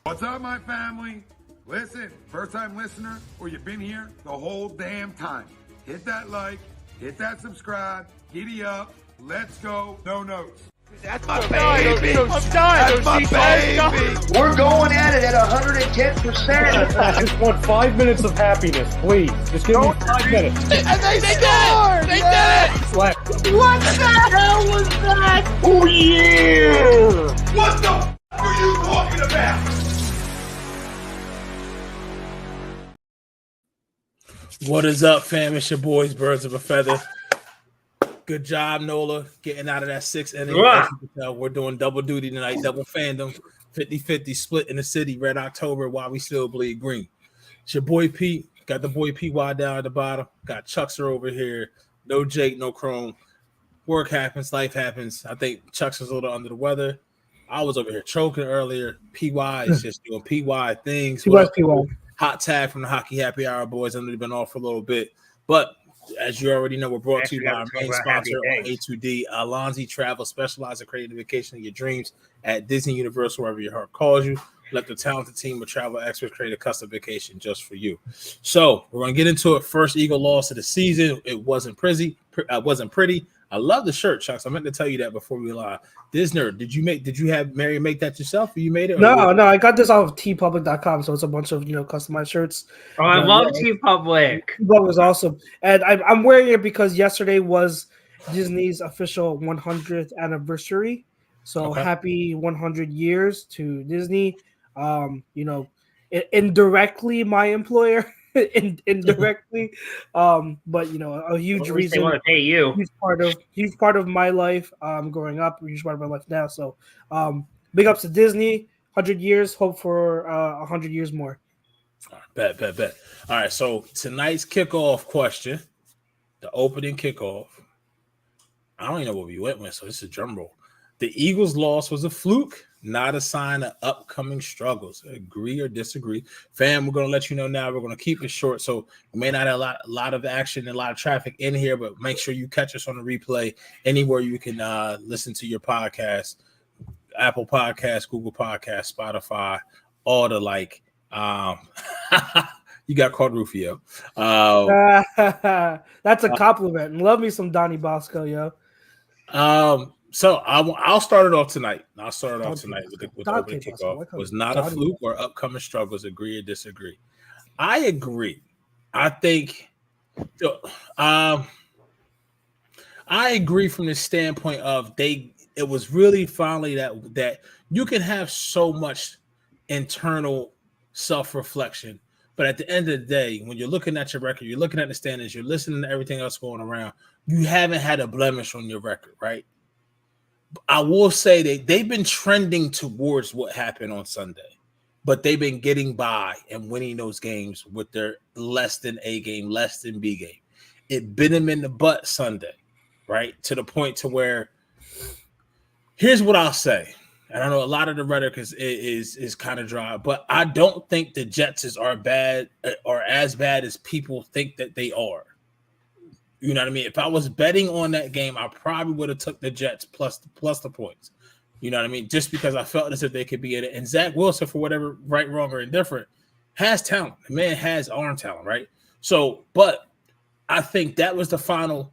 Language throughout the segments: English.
What's up, my family? Listen, first-time listener, or you've been here the whole damn time. Hit that like, hit that subscribe, giddy up, let's go, no notes. That's my baby. That's my baby. We're going at it at 110%. I just want 5 minutes of happiness, please. Just give me 5 minutes. And they scored! They did it! Slap. What the hell was that? Oh, yeah! What the f*** are you talking about? What is up, fam? It's your boys, Birds of a Feather. Good job, Nola, getting out of that 6th inning. As you can tell, we're doing double duty tonight, double fandom, 50-50 split in the city, Red October, while we still bleed green. It's your boy Pete. Got the boy PY down at the bottom. Got Chuckster over here. No Jake, no Chrome. Work happens, life happens. I think Chuck's was a little under the weather. I was over here choking earlier. PY is just doing PY things. PY. Hot tag from the Hockey Happy Hour boys. I know they've been off for a little bit, but as you already know, we're brought to you by our main sponsor on A2D, Alonzi Travel, specialized in creating a vacation of your dreams at Disney Universal, wherever your heart calls you. Let the talented team of travel experts create a custom vacation just for you. So we're going to get into it. First Eagle loss of the season. It wasn't pretty. I love the shirt, Chucks. I meant to tell you that before we live. Disner, did you have Mary make that yourself, or you made it? No, I got this off of tpublic.com, so it's a bunch of customized shirts. Oh, I love TeePublic. TeePublic was awesome, and I'm wearing it because yesterday was Disney's official 100th anniversary. So happy 100 years to Disney. Indirectly my employer. Indirectly, but a huge reason they want to pay you. Huge part of my life growing up, a huge part of my life now. So big ups to Disney, 100 years, hope for 100 years more. Bet. All right, so tonight's kickoff question, the opening kickoff, I don't even know what we went with, so this is a drum roll. The Eagles' loss was a fluke, not a sign of upcoming struggles. Agree or disagree? Fam, we're going to let you know now. We're going to keep it short, so we may not have a lot of action and a lot of traffic in here, but make sure you catch us on the replay anywhere you can listen to your podcast, Apple Podcasts, Google Podcasts, Spotify, all the like. You got called Rufio. That's a compliment. Love me some Donnie Bosco, yo. So I'll start it off tonight. I'll start it off tonight with the opening kickoff. Was not a fluke or upcoming struggles. Agree or disagree? I agree. I think I agree from the standpoint of it was really finally that you can have so much internal self-reflection, but at the end of the day, when you're looking at your record, you're looking at the standings, you're listening to everything else going around, you haven't had a blemish on your record, right? I will say they've been trending towards what happened on Sunday, but they've been getting by and winning those games with their less than A game, less than B game. It bit them in the butt Sunday, right? To the point to where, here's what I'll say. And I know a lot of the rhetoric is kind of dry, but I don't think the Jets are bad or as bad as people think that they are. You know what I mean? If I was betting on that game, I probably would have took the Jets plus the points. You know what I mean? Just because I felt as if they could be in it. And Zach Wilson, for whatever right, wrong, or indifferent, has talent. The man has arm talent, right? So, but I think that was the final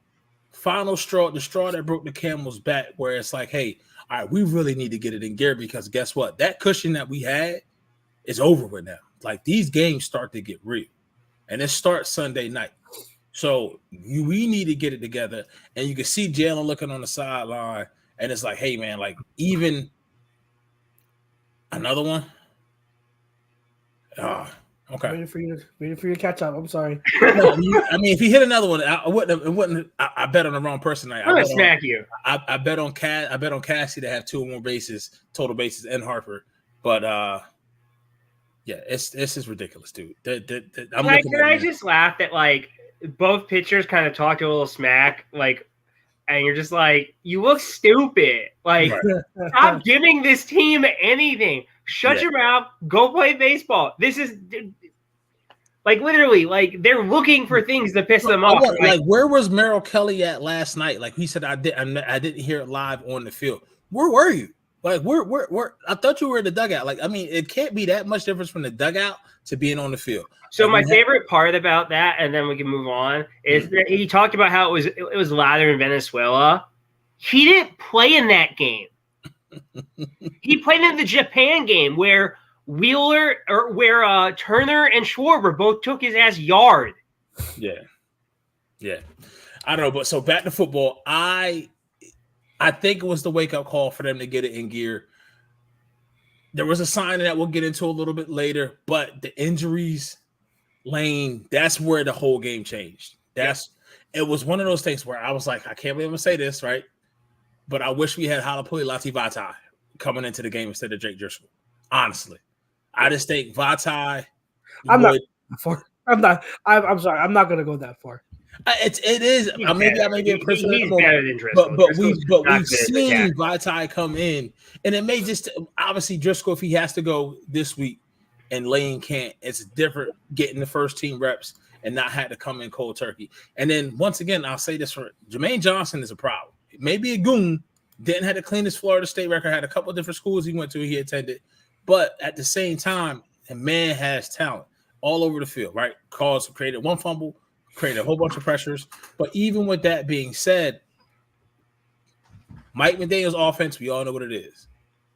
straw, the straw that broke the camel's back, where it's like, hey, all right, we really need to get it in gear, because guess what? That cushion that we had is over with now. Like, these games start to get real. And it starts Sunday night. So we need to get it together. And you can see Jalen looking on the sideline, and it's like, hey, man, like, even another one. Okay. Waiting for you to catch up. I'm sorry. No, I mean, if he hit another one, I wouldn't. I bet on the wrong person tonight. I'm gonna smack you. I bet on Cassie to have 2 or more total bases, and Harper. But yeah, this is ridiculous, dude. Can I just laugh that, like, both pitchers kind of talked a little smack, like, and you're just like, you look stupid. Like, stop giving this team anything. Shut your mouth. Go play baseball. This is like, literally, like, they're looking for things to piss them off. Like, where was Merrill Kelly at last night? Like he said, I didn't hear it live on the field. Where were you? Like we're. I thought you were in the dugout. Like I mean, it can't be that much difference from the dugout to being on the field. So like, my favorite part about that, and then we can move on, is that he talked about how it was louder in Venezuela. He didn't play in that game. He played in the Japan game where Turner and Schwarber both took his ass yard. Yeah. I don't know, but so back to football. I think it was the wake up call for them to get it in gear. There was a sign that we'll get into a little bit later, but the injuries lane, that's where the whole game changed. It was one of those things where I was like, I can't believe I'm gonna say this, right? But I wish we had Halapuli Latifati coming into the game instead of Jake Driscoll. Honestly, I just think Vati. I'm sorry. I'm not gonna go that far. It is. I may be a person. He's better than Driscoll. But we've seen Vati come in, and it may just obviously Driscoll if he has to go this week, and Lane can't. It's different getting the first team reps and not had to come in cold turkey. And then once again, I'll say this for Jermaine Johnson is a problem. Maybe a goon, didn't have to clean his Florida State record, had a couple of different schools he went to, he attended. But at the same time, the man has talent all over the field, right? Created one fumble, created a whole bunch of pressures. But even with that being said, Mike McDaniel's offense, we all know what it is.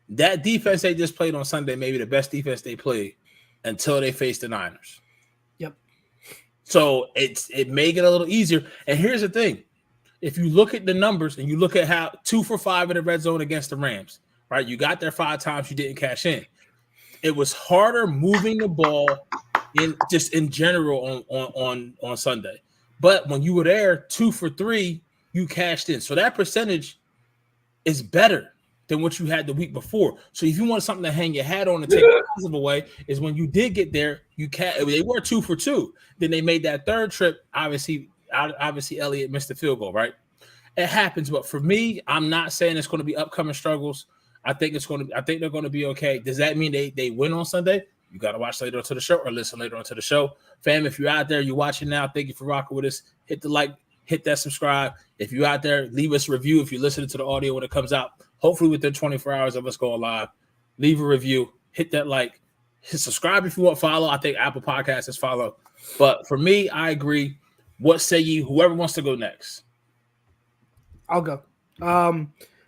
That defense they just played on Sunday, maybe the best defense they played until they faced the Niners. Yep. So it may get a little easier. And here's the thing. If you look at the numbers and you look at how 2 for 5 in the red zone against the Rams, right? You got there 5 times, you didn't cash in. It was harder moving the ball in general on Sunday. But when you were there 2 for 3, you cashed in. So that percentage is better than what you had the week before. So if you want something to hang your hat on and take a positive away, is when you did get there, they were 2 for 2. Then they made that third trip, obviously Elliott missed the field goal, right? It happens, but for me, I'm not saying it's going to be upcoming struggles. I think they're going to be okay. Does that mean they win on Sunday? You got to watch later onto the show or listen later onto the show. Fam, if you're out there, you're watching now, thank you for rocking with us. Hit the like, hit that subscribe. If you're out there, leave us a review if you're listening to the audio when it comes out. Hopefully within 24 hours of us going live. Leave a review, hit that like, hit subscribe if you want follow. I think Apple Podcasts is follow. But for me, I agree. What say you? Whoever wants to go next. I'll go.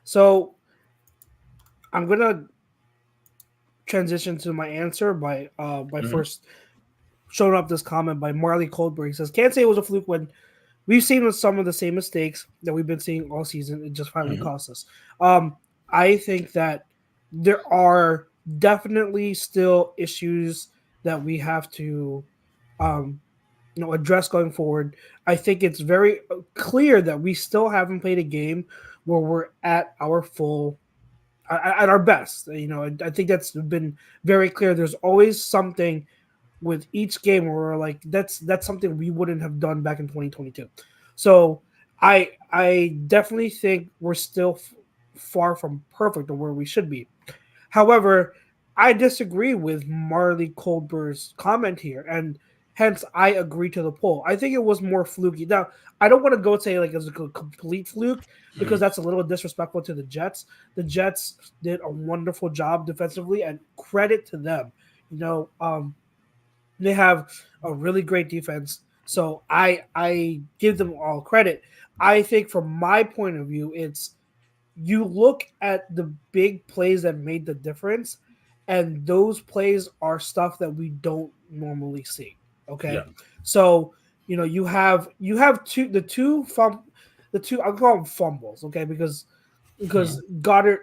So I'm gonna transition to my answer by first showing up this comment by Marley Coldberg. He says, "Can't say it was a fluke when we've seen some of the same mistakes that we've been seeing all season. It just finally cost us." I think that there are definitely still issues that we have to address going forward. I think it's very clear that we still haven't played a game where we're at our full, at our best. I think that's been very clear. There's always something with each game where we're like, that's something we wouldn't have done back in 2022. So I definitely think we're still far from perfect or where we should be. However, I disagree with Marley Coldberg's comment here, and hence I agree to the poll. I think it was more fluky. Now, I don't want to go say like it's a complete fluke because that's a little disrespectful to the Jets. The Jets did a wonderful job defensively, and credit to them. They have a really great defense, so I give them all credit. I think from my point of view, it's you look at the big plays that made the difference, and those plays are stuff that we don't normally see. Okay, yeah. So you have two I'll call them fumbles. Okay, because Goddard,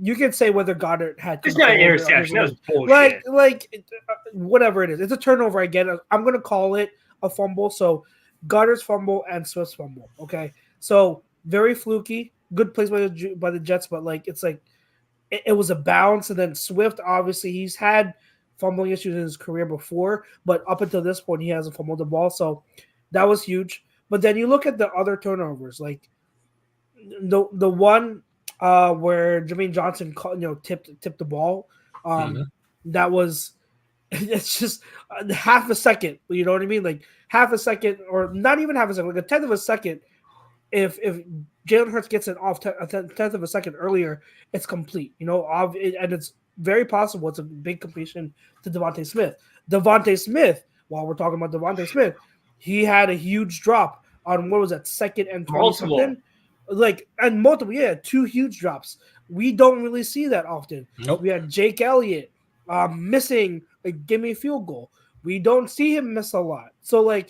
you can say whether Goddard had it's not an interception. That was bullshit. Like whatever it is, it's a turnover again. I'm gonna call it a fumble. So Goddard's fumble and Swift's fumble. Okay, so very fluky. Good plays by the Jets, but it was a bounce, and then Swift obviously he's had fumbling issues in his career before, but up until this point he hasn't fumbled the ball, so that was huge. But then you look at the other turnovers, like the one where Jermaine Johnson tipped the ball. That was it's just half a second. You know what I mean? Like half a second, or not even half a second, like a tenth of a second if Jalen Hurts gets it off a tenth of a second earlier, it's complete. And it's very possible it's a big completion to Devontae Smith. Devontae Smith, while we're talking about Devontae Smith, he had a huge drop on what was that, second and 20 something? And multiple, 2 huge drops. We don't really see that often. Nope. We had Jake Elliott missing a gimme field goal. We don't see him miss a lot. So and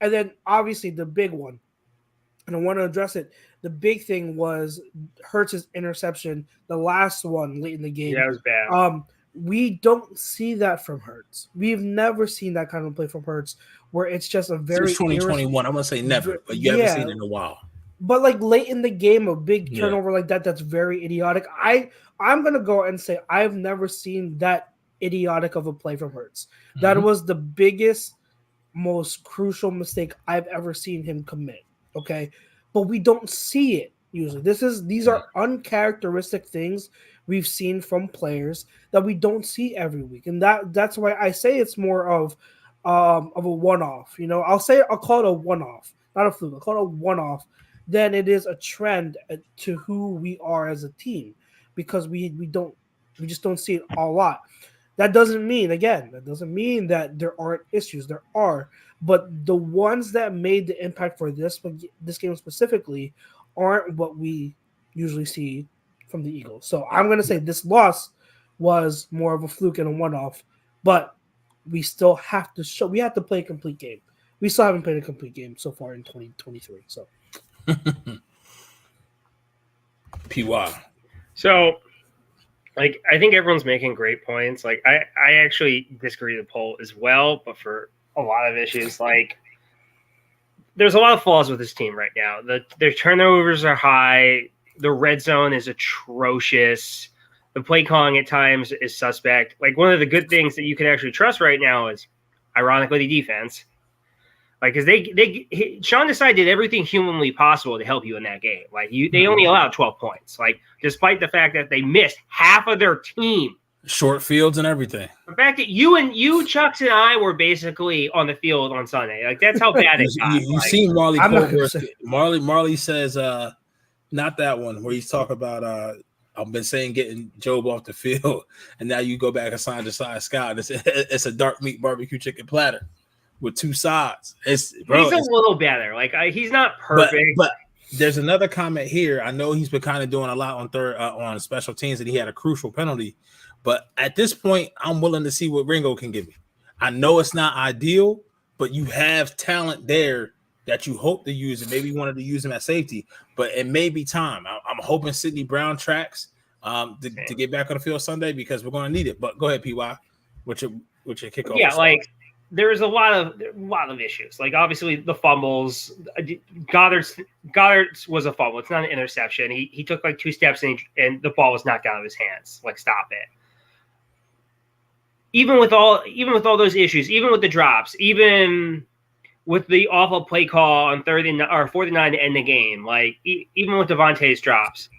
then obviously the big one, and I want to address it. The big thing was Hurts' interception, the last one late in the game. Yeah, it was bad. We don't see that from Hurts. We've never seen that kind of play from Hurts where it's just a very Since 2021. I'm gonna say never, but you haven't seen it in a while. But late in the game, a big turnover like that's very idiotic. I'm gonna go and say I've never seen that idiotic of a play from Hurts. That was the biggest, most crucial mistake I've ever seen him commit. Okay, but we don't see it usually. These are uncharacteristic things we've seen from players that we don't see every week, and that's why I say it's more of a one-off. I'll call it a one-off, not a fluke. I'll call it a one-off. Then it is a trend to who we are as a team, because we just don't see it a lot. That doesn't mean that there aren't issues. There are, but the ones that made the impact for this game specifically aren't what we usually see from the Eagles. So I'm going to say this loss was more of a fluke and a one-off, but we still have to show. We have to play a complete game. We still haven't played a complete game so far in 2023. So. PY. So, I think everyone's making great points. I actually disagree with the poll as well, but for a lot of issues, there's a lot of flaws with this team right now. Their turnovers are high. The red zone is atrocious. The play calling at times is suspect. One of the good things that you can actually trust right now is, ironically, the defense. Because Sean Desai did everything humanly possible to help you in that game. They only allowed 12 points. Despite the fact that they missed half of their team, short fields and everything. The fact that you, Chucks, and I were basically on the field on Sunday. That's how bad it got. You seen Marley Colbert? Marley says, not that one where he's talking about. I've been saying getting Job off the field, and now you go back and sign Desai Scott. It's a dark meat barbecue chicken platter with 2 sides. He's a little better. He's not perfect. But there's another comment here. I know he's been kind of doing a lot on special teams, and he had a crucial penalty. But at this point, I'm willing to see what Ringo can give me. I know it's not ideal, but you have talent there that you hope to use, and maybe you wanted to use him at safety. But it may be time. I'm hoping Sidney Brown tracks to get back on the field Sunday, because we're going to need it. But go ahead, PY. What's your kickoff? Yeah, there's a lot of issues. Obviously the fumbles. Goddard's was a fumble. It's not an interception. He took 2 steps and the ball was knocked out of his hands. Stop it. Even with all those issues, even with the drops, even with the awful play call on 4th and 9 to end the game, even with Devontae's drops,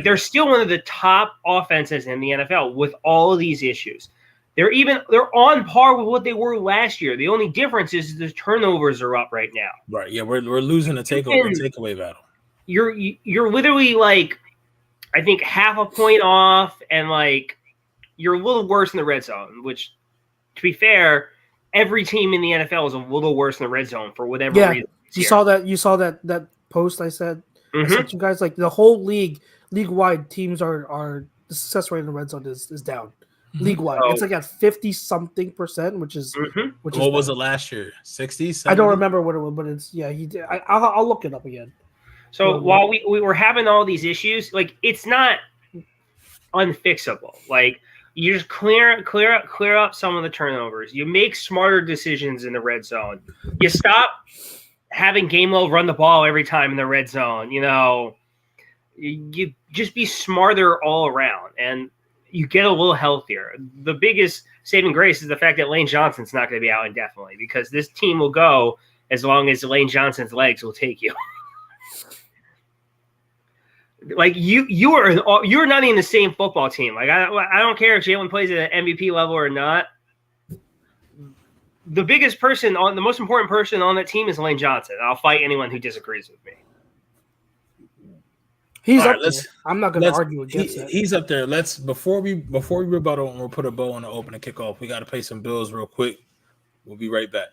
they're still one of the top offenses in the NFL with all of these issues. They're on par with what they were last year. The only difference is the turnovers are up right now. Right. Yeah, we're losing the takeaway battle. You're literally I think half a point off, and you're a little worse in the red zone. Which, to be fair, every team in the NFL is a little worse in the red zone for whatever reason. You saw that post I said. I said to you guys, the whole league-wide teams are the success rate in the red zone is down. League-wide. It's at 50-something%, which is what was it last year? 60? 70? I don't remember what it was, but it's he did. I'll look it up again. So while we were having all these issues, it's not unfixable. You just clear up some of the turnovers. You make smarter decisions in the red zone. You stop having Gainwell run the ball every time in the red zone. You just be smarter all around, and you get a little healthier. The biggest saving grace is the fact that Lane Johnson's not going to be out indefinitely, because this team will go as long as Lane Johnson's legs will take you. You're not even the same football team. I don't care if Jalen plays at an MVP level or not. The most important person on that team is Lane Johnson. I'll fight anyone who disagrees with me. He's All up right, there. I'm not going to argue against that. He's up there. Let's before we rebuttal and we'll put a bow on the opening kickoff. We got to pay some bills real quick. We'll be right back.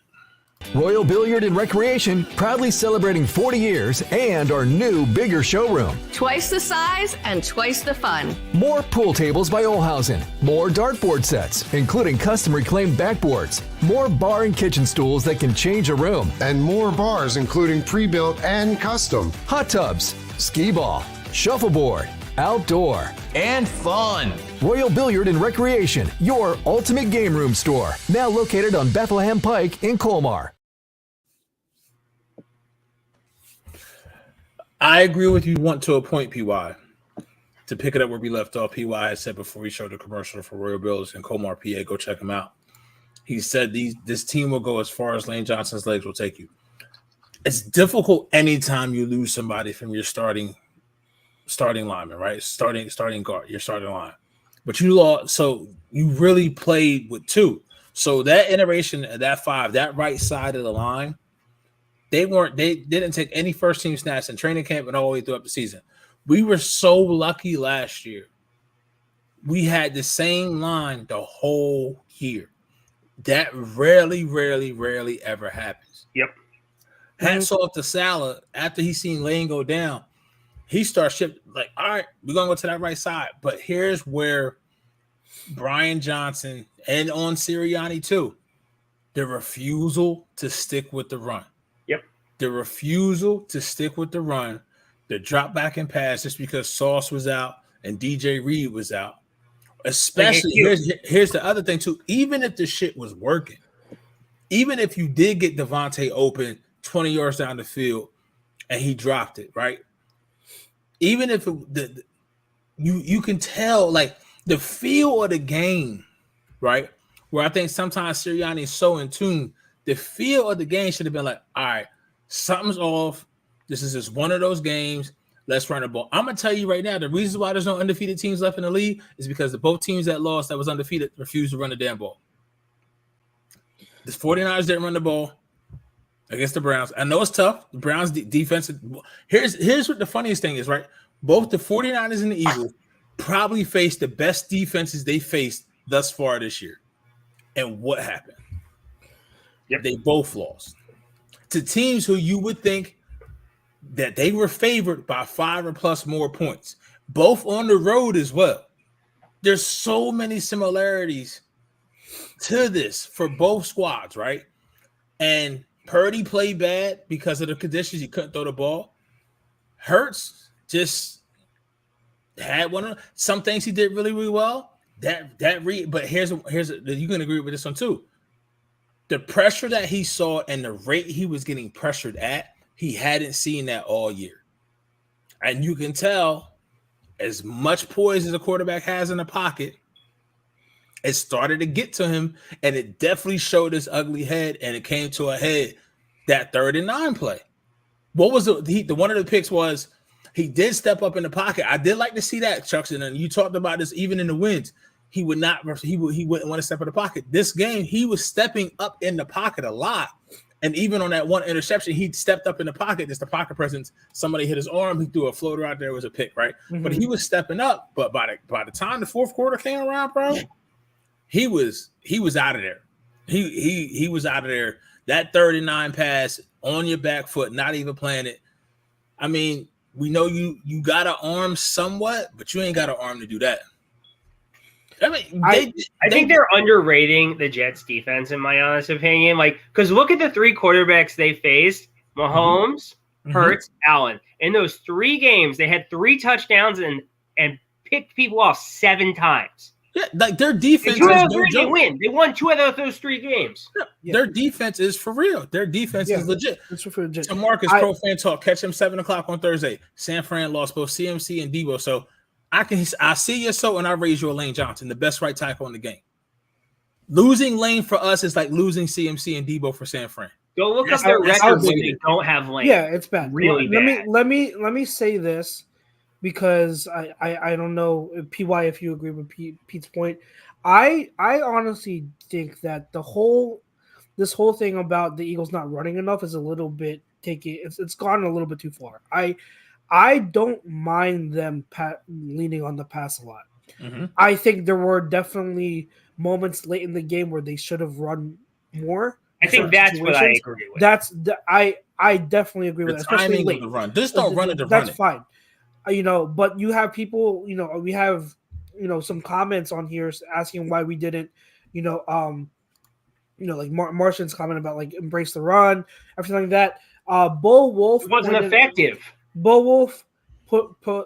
Royal Billiard and Recreation, proudly celebrating 40 years and our new, bigger showroom. Twice the size and twice the fun. More pool tables by Olhausen. More dartboard sets, including custom reclaimed backboards. More bar and kitchen stools that can change a room. And more bars, including pre-built and custom. Hot tubs, skee ball, shuffleboard, outdoor, and fun. Royal Billiard and Recreation, your ultimate game room store. Now located on Bethlehem Pike in Colmar. I agree with you to a point, PY. To pick it up where we left off, PY had said before we showed the commercial for Royal Bills in Colmar, PA, go check him out. He said this team will go as far as Lane Johnson's legs will take you. It's difficult anytime you lose somebody from your starting lineman, right? Starting guard, your starting line. But you lost, so you really played with two. So that iteration of that five, that right side of the line, they didn't take any first team snaps in training camp and all the way throughout the season. We were so lucky last year. We had the same line the whole year. That rarely ever happens. Yep. Hats off to Salah after he seen Lane go down. He starts shifting like, all right, we're gonna go to that right side. But here's where Brian Johnson and on Sirianni too, the refusal to stick with the run. Yep. The refusal to stick with the run, the drop back and pass just because Sauce was out and DJ Reed was out. Especially here's the other thing too. Even if the shit was working, even if you did get Devontae open 20 yards down the field and he dropped it, right? Even if you can tell like the feel of the game, right? Where I think sometimes Sirianni is so in tune, the feel of the game should have been like, all right, something's off. This is just one of those games. Let's run the ball. I'm gonna tell you right now, the reason why there's no undefeated teams left in the league is because the both teams that lost that was undefeated refused to run the damn ball. The 49ers didn't run the ball against the Browns. I know it's tough. The Browns defense. Here's what the funniest thing is, right? Both the 49ers and the Eagles probably faced the best defenses they faced thus far this year. And what happened? Yep. They both lost to teams who you would think that they were favored by 5 or plus more points, both on the road as well. There's so many similarities to this for both squads, right? And Purdy played bad because of the conditions. He couldn't throw the ball. Hurts just had some things he did really, really well. But here's you can agree with this one too. The pressure that he saw and the rate he was getting pressured at, he hadn't seen that all year. And you can tell as much poise as a quarterback has in the pocket, it started to get to him, and it definitely showed his ugly head, and it came to a head that 3rd and 9 play. What was the one of the picks was he did step up in the pocket. I did like to see that, Chucks, and you talked about this even in the wins. He wouldn't want to step in the pocket. This game, he was stepping up in the pocket a lot. And even on that one interception, he stepped up in the pocket. Just the pocket presence. Somebody hit his arm. He threw a floater out there. It was a pick, right? Mm-hmm. But he was stepping up. But by the time the fourth quarter came around, bro, he was out of there. He was out of there. That 3rd and 9 pass on your back foot, not even playing it. I mean, we know you got an arm somewhat, but you ain't got an arm to do that. I mean, I think they're underrating the Jets defense, in my honest opinion. Like, because look at the 3 quarterbacks they faced: Mahomes, Hurts, Allen. In those 3 games, they had 3 touchdowns and picked people off 7 times. Yeah, like their defense. They win. They won 2 out of those 3 games. Yeah. Their defense is for real. Their defense is legit. It's for legit. So Marcus, Pro Fan Talk. Catch him 7:00 on Thursday. San Fran lost both CMC and Debo. So I see you so, and I raise you a Lane Johnson, the best right tackle in the game. Losing Lane for us is like losing CMC and Debo for San Fran. Go look up their records when they don't have Lane. Yeah, it's bad. Really bad. Let me say this, because I don't know, PY, if you agree with Pete's point. I honestly think that this whole thing about the Eagles not running enough is a little bit it's gone a little bit too far. I don't mind them leaning on the pass a lot. Mm-hmm. I think there were definitely moments late in the game where they should have run more. I think that's what I agree with. I definitely agree with The that, especially timing late. of the run. Just don't run it to That's run it. fine. But you have people, we have, some comments on here asking why we didn't, like Martian's comment about like embrace the run, everything like that. Bull Wolf It wasn't effective. Bull Wolf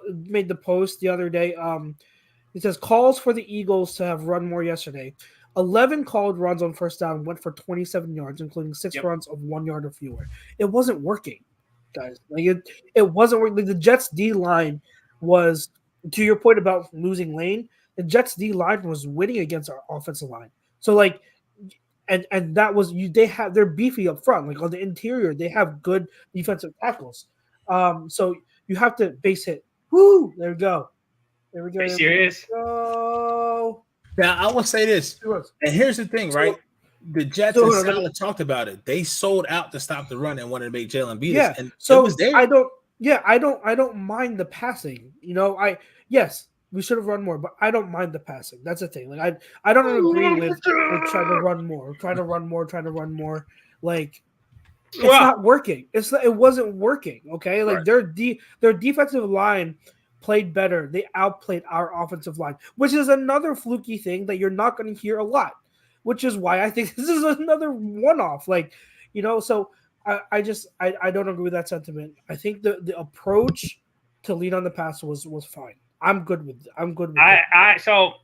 made the post the other day. It says calls for the Eagles to have run more yesterday. 11 called runs on first down went for 27 yards, including 6 runs of 1 yard or fewer. It wasn't working, guys. Like it wasn't working. Like the Jets D line was, to your point about losing lane, the Jets D line was winning against our offensive line. So like, and that was they're beefy up front. Like on the interior, they have good defensive tackles. So you have to base hit. Woo! There we go. There we go. Are you serious? Go. Now I will say this, and here's the thing, right? The Jets and Saleh talked about it. They sold out to stop the run and wanted to make Jalen beat us. And so it was there. I don't mind the passing. Yes, we should have run more, but I don't mind the passing. That's the thing. Like I don't agree with trying to run more. Like it's not working. It wasn't working. Okay, like their defensive line played better. They outplayed our offensive line, which is another fluky thing that you're not going to hear a lot. Which is why I think this is another one-off. Like, so I don't agree with that sentiment. I think the approach to lead on the pass was fine. I'm good with I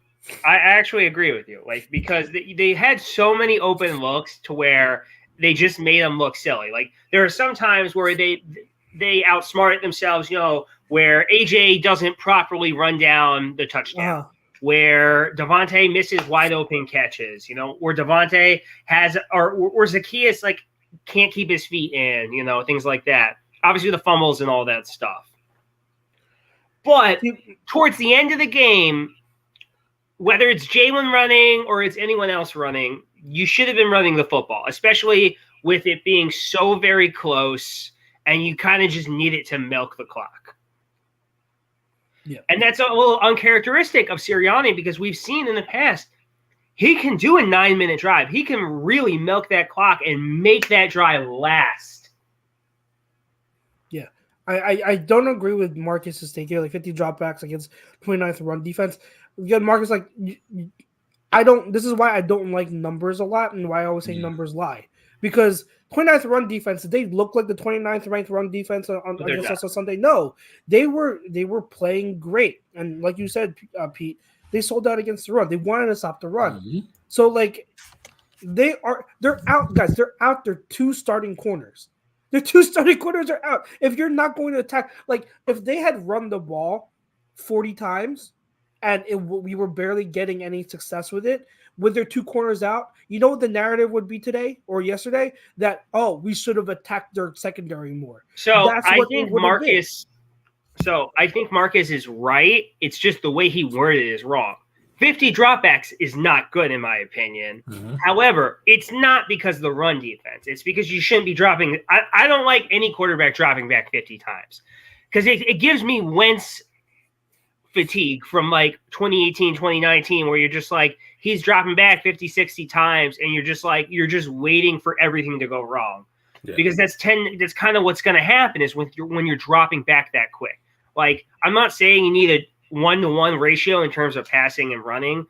actually agree with you, like, because they had so many open looks to where they just made them look silly. Like there are some times where they outsmarted themselves, where AJ doesn't properly run down the touchdown. Where Devontae misses wide open catches, where Devontae has, or Zacchaeus like can't keep his feet in, things like that. Obviously the fumbles and all that stuff. But towards the end of the game, whether it's Jalen running or it's anyone else running, you should have been running the football, especially with it being so very close and you kind of just need it to milk the clock. Yeah. And that's a little uncharacteristic of Sirianni because we've seen in the past he can do a 9-minute drive. He can really milk that clock and make that drive last. Yeah. I don't agree with Marcus's take here, like 50 dropbacks against 29th run defense. Again, Marcus, like, this is why I don't like numbers a lot and why I always say numbers lie. Because 29th run defense, did they look like the 29th ranked run defense against us on Sunday? No, they were playing great. And like you said, Pete, they sold out against the run. They wanted to stop the run. Mm-hmm. So like they're out, guys. They're out. Their 2 starting corners. Their 2 starting corners are out. If you're not going to attack, like if they had run the ball 40 times and we were barely getting any success with it, with their 2 corners out, you know what the narrative would be today or yesterday? That, we should have attacked their secondary more. So I think Marcus is right. It's just the way he worded it is wrong. 50 dropbacks is not good in my opinion. Mm-hmm. However, it's not because of the run defense. It's because you shouldn't be dropping. I don't like any quarterback dropping back 50 times because it gives me Wentz fatigue from like 2018, 2019, where you're just like, he's dropping back 50, 60 times. And you're just waiting for everything to go wrong because that's kind of what's going to happen is when you're dropping back that quick. Like, I'm not saying you need a 1-to-1 ratio in terms of passing and running,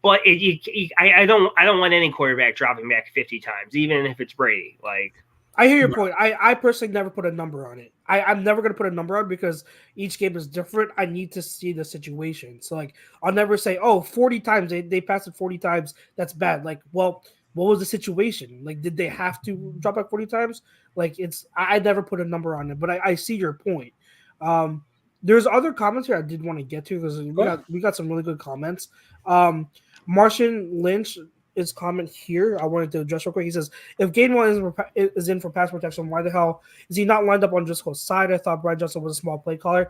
but I don't want any quarterback dropping back 50 times, even if it's Brady. Like, I hear your point. I personally never put a number on it. I'm never going to put a number on because each game is different. I need to see the situation. So, like, I'll never say, 40 times. They passed it 40 times. That's bad. Like, well, what was the situation? Like, did they have to drop back 40 times? Like, I never put a number on it, but I see your point. There's other comments here I did want to get to because we got some really good comments. Martian Lynch, his comment here, I wanted to address real quick. He says, if Gainwell is in for pass protection, why the hell is he not lined up on Driscoll's side? I thought Brian Johnson was a small play caller.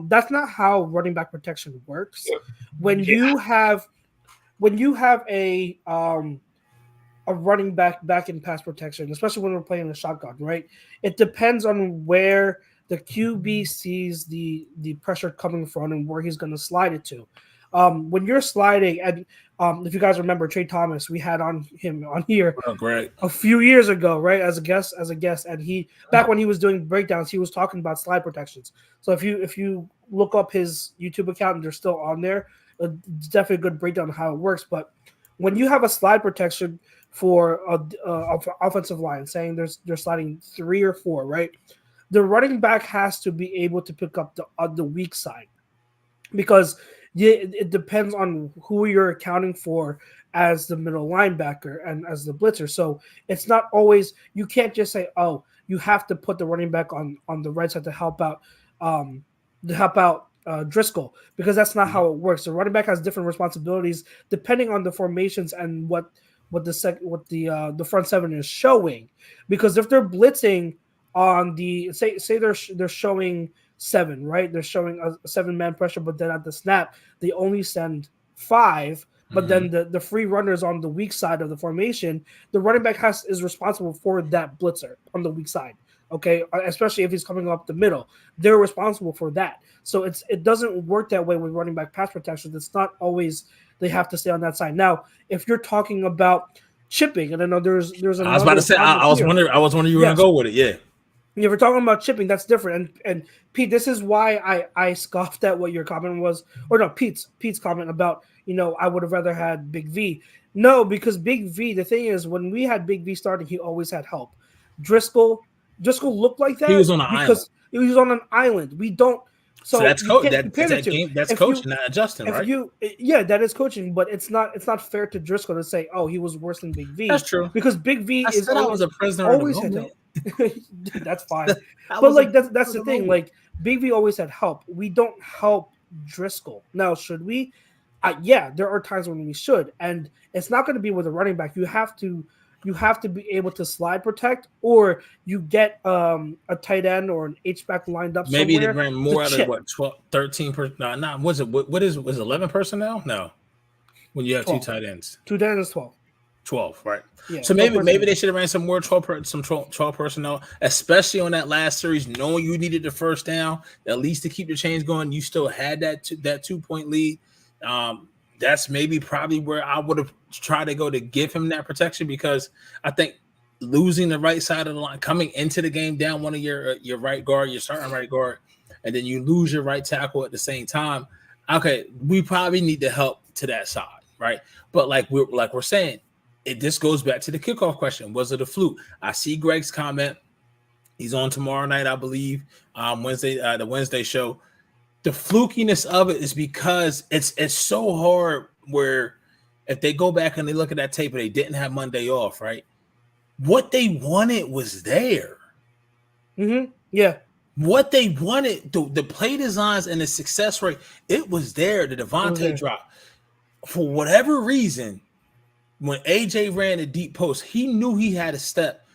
That's not how running back protection works. When you have a running back in pass protection, especially when we're playing a shotgun, right? It depends on where the QB sees the pressure coming from and where he's going to slide it to. When you're sliding, and if you guys remember Trey Thomas, we had him on here a few years ago, right, as a guest, and he back when he was doing breakdowns, he was talking about slide protections. So if you look up his YouTube account and they're still on there, it's definitely a good breakdown of how it works. But when you have a slide protection for a offensive line, saying they're sliding 3 or 4, right, the running back has to be able to pick up the weak side, because it depends on who you're accounting for as the middle linebacker and as the blitzer. So it's not always, you can't just say, oh, you have to put the running back on the right side to help out Driscoll, because that's not how it works. The running back has different responsibilities depending on the formations and what the front seven is showing. Because if they're blitzing on the say they're showing 7, right? They're showing a 7-man pressure, but then at the snap they only send 5. But then the free runners on the weak side of the formation, the running back is responsible for that blitzer on the weak side. Okay, especially if he's coming up the middle, they're responsible for that. So it doesn't work that way with running back pass protection. It's not always they have to stay on that side. Now, if you're talking about chipping, and I know there's another, I was about to say I was wondering you were gonna go with it. Yeah. If we're talking about chipping, that's different. And Pete, this is why I scoffed at what your comment was, or no, Pete's comment about, I would have rather had Big V. No, because Big V, the thing is, when we had Big V starting, he always had help. Driscoll looked like that. He was on an island. He was on an island. We don't. So that's that's coaching, not adjusting, right? That is coaching, but it's not fair to Driscoll to say, oh, he was worse than Big V. That's true. Because Big V I was a prisoner always had help. That's fine. But that's the thing. Like, Big V always had help. We don't help Driscoll. Now, should we? Yeah, there are times when we should, and it's not going to be with a running back. You have to be able to slide protect, or you get a tight end or an H-back lined up. Maybe they ran more out of what 12, 13 was it? What is 11 personnel? No, when you have 12. 2 tight ends. 2 tight ends is 12. 12, right? Yeah, so maybe they should have ran some more 12 personnel, especially on that last series, knowing you needed the first down, at least to keep the chains going. You still had that 2-point lead. That's probably where I would have tried to go to give him that protection, because I think losing the right side of the line, coming into the game down one of your right guard, your starting right guard, and then you lose your right tackle at the same time. Okay, we probably need to help to that side, right? But like we're saying, this goes back to the kickoff question. Was it a fluke? I see Greg's comment. He's on tomorrow night, I believe, Wednesday, the Wednesday show. The flukiness of it is because it's so hard, where if they go back and they look at that tape and they didn't have Monday off, right? What they wanted was there. Mm-hmm. Yeah. What they wanted, the play designs and the success rate, it was there. The Devontae drop. For whatever reason, when AJ ran a deep post, he knew he had a step.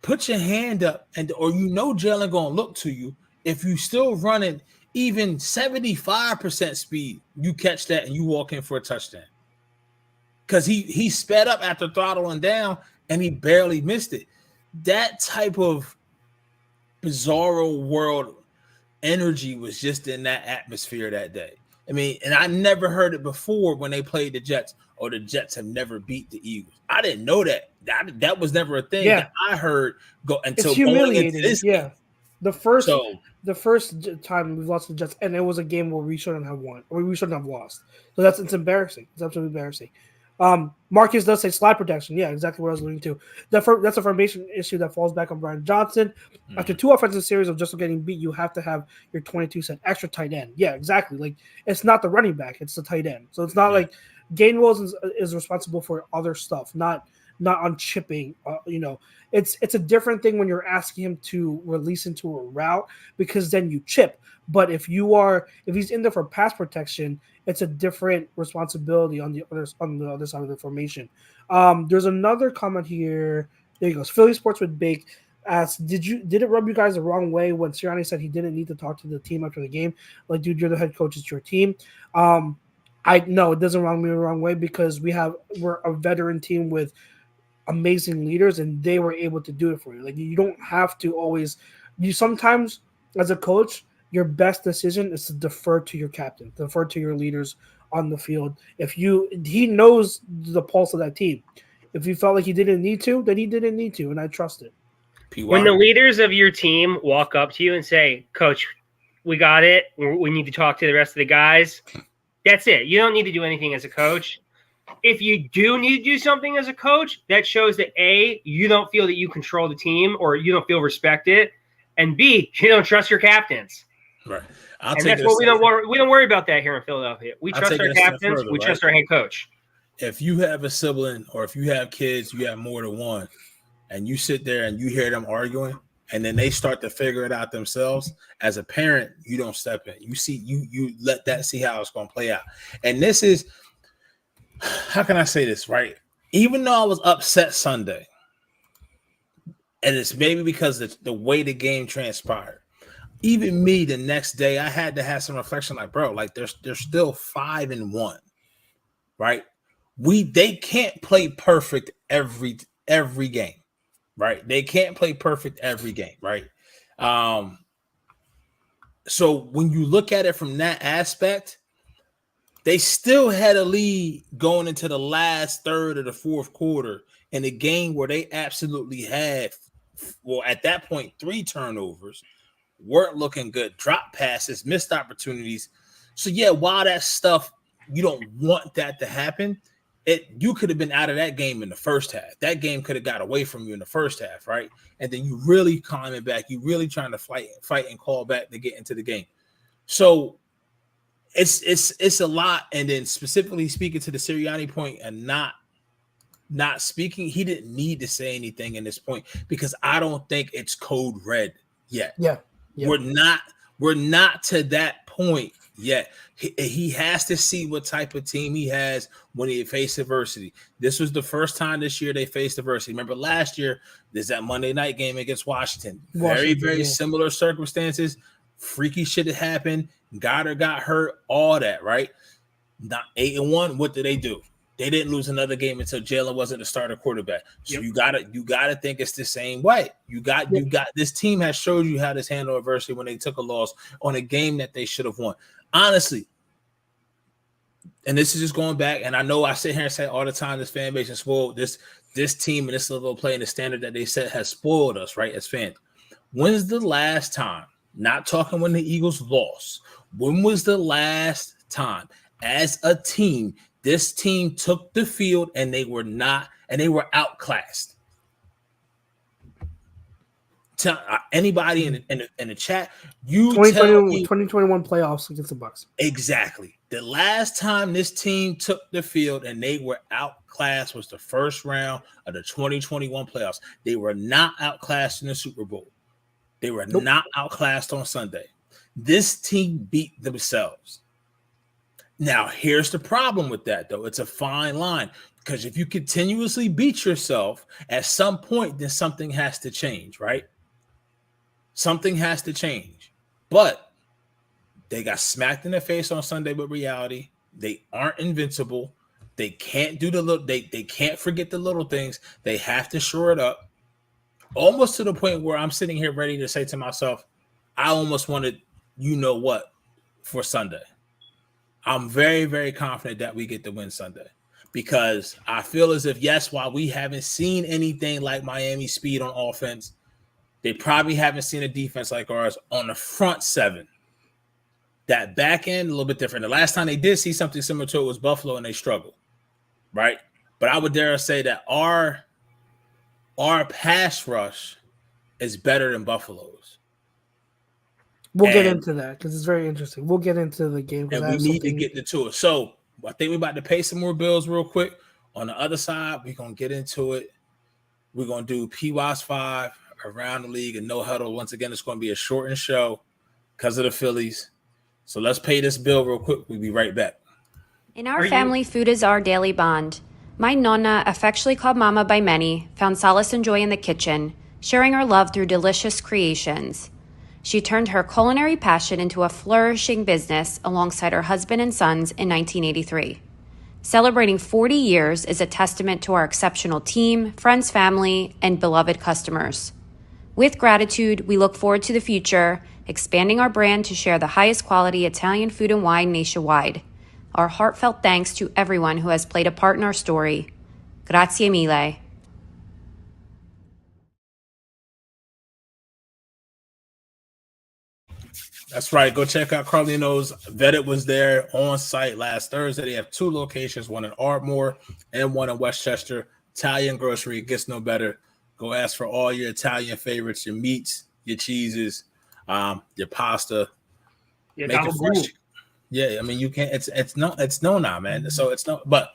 Put your hand up, or Jalen gonna look to you. If you still running even 75% speed, you catch that and you walk in for a touchdown. Because he sped up after throttling down and he barely missed it. That type of bizarro world energy was just in that atmosphere that day. I mean, and I never heard it before when they played the Jets. Or the Jets have never beat the Eagles. I didn't know that. That was never a thing that I heard go until going into this game. The first time we've lost the Jets, and it was a game where we shouldn't have won, or we shouldn't have lost. So it's embarrassing. It's absolutely embarrassing. Marcus does say slide protection. Yeah, exactly what I was alluding to. That's a formation issue that falls back on Brian Johnson. Mm-hmm. After 2 offensive series of just getting beat, you have to have your 22-cent extra tight end. Yeah, exactly. Like, it's not the running back, it's the tight end. So it's not like Gainwell is responsible for other stuff, not on chipping. It's a different thing when you're asking him to release into a route, because then you chip. But if he's in there for pass protection, it's a different responsibility on the other side of the formation. There's another comment here. There he goes. Philly Sports with Bake asked, did it rub you guys the wrong way when Sirianni said he didn't need to talk to the team after the game? Like, dude, you're the head coach, it's your team. No, it doesn't rub me the wrong way, because we're a veteran team with amazing leaders, and they were able to do it for you. Like, you don't have to always. You sometimes as a coach, your best decision is to defer to your captain, defer to your leaders on the field. He knows the pulse of that team. If he felt like he didn't need to, then he didn't need to, and I trust it. When the leaders of your team walk up to you and say, Coach, we got it. We need to talk to the rest of the guys. That's it. You don't need to do anything as a coach. If you do need to do something as a coach, that shows that A, you don't feel that you control the team or you don't feel respected, and B, you don't trust your captains. Right. And that's what we don't worry about that here in Philadelphia. We trust our captains. We trust our head coach. If you have a sibling or if you have kids, you have more than one, and you sit there and you hear them arguing, and then they start to figure it out themselves, as a parent, you don't step in. You let that see how it's going to play out. And this is, how can I say this, right? Even though I was upset Sunday, and it's maybe because of the way the game transpired, even me the next day, I had to have some reflection like, bro, like they're still 5-1, right? They can't play perfect every game, right? They can't play perfect every game, right? So when you look at it from that aspect, they still had a lead going into the last third of the fourth quarter in a game where they absolutely had, well, at that point, 3 turnovers, weren't looking good, drop passes, missed opportunities. So yeah, while that stuff, you don't want that to happen, you could have been out of that game in the first half. That game could have got away from you in the first half, right? And then you really climbing back, you really trying to fight and call back to get into the game. So it's a lot. And then specifically speaking to the Sirianni point and not speaking, he didn't need to say anything in this point because I don't think it's code red yet. Yeah. We're not to that point yet. He has to see what type of team he has when he faced adversity. This was the first time this year they faced adversity. Remember last year, there's that Monday night game against Washington. Very similar circumstances. Freaky shit had happened. Goddard got hurt, all that, right? Not 8-1. What did they do? They didn't lose another game until Jalen wasn't the starter quarterback. So you gotta think it's the same way. You got this team has showed you how to handle adversity when they took a loss on a game that they should have won. Honestly, and this is just going back, and I know I sit here and say all the time this fan base is spoiled. This team and this little play and the standard that they set has spoiled us, right, as fans. When's the last time, not talking when the Eagles lost, when was the last time as a team this team took the field and they were outclassed? Tell anybody in the chat, 2021 playoffs against the Bucs. Exactly. The last time this team took the field and they were outclassed was the first round of the 2021 playoffs. They were not outclassed in the Super Bowl. They were not outclassed on Sunday. This team beat themselves. Now, here's the problem with that, though. It's a fine line because if you continuously beat yourself, at some point, then something has to change, right? Something has to change. But they got smacked in the face on Sunday with reality. They aren't invincible. They can't do they can't forget the little things. They have to shore it up. Almost to the point where I'm sitting here ready to say to myself, I almost wanted what for Sunday. I'm very, very confident that we get the win Sunday because I feel as if, yes, while we haven't seen anything like Miami's speed on offense, they probably haven't seen a defense like ours on the front seven. That back end, a little bit different. The last time they did see something similar to it was Buffalo, and they struggled, right? But I would dare say that our pass rush is better than Buffalo's. We'll get into that because it's very interesting. We'll get into the game. And we need to get into it. So I think we're about to pay some more bills real quick. On the other side, we're going to get into it. We're going to do PWAS 5 around the league and no huddle. Once again, it's going to be a shortened show because of the Phillies. So let's pay this bill real quick. We'll be right back. In our family, food is our daily bond. My nonna, affectionately called Mama by many, found solace and joy in the kitchen, sharing our love through delicious creations. She turned her culinary passion into a flourishing business alongside her husband and sons in 1983. Celebrating 40 years is a testament to our exceptional team, friends, family, and beloved customers. With gratitude, we look forward to the future expanding our brand to share the highest quality Italian food and wine nationwide. Our heartfelt thanks to everyone who has played a part in our story. Grazie mille. That's right. Go check out Carlino's. Vetted was there on site last Thursday. They have 2 locations, one in Ardmore and one in Westchester. Italian grocery, it gets no better. Go ask for all your Italian favorites, your meats, your cheeses, your pasta. Yeah, make it fresh. Yeah, I mean you can't. It's no now, man. So it's no. But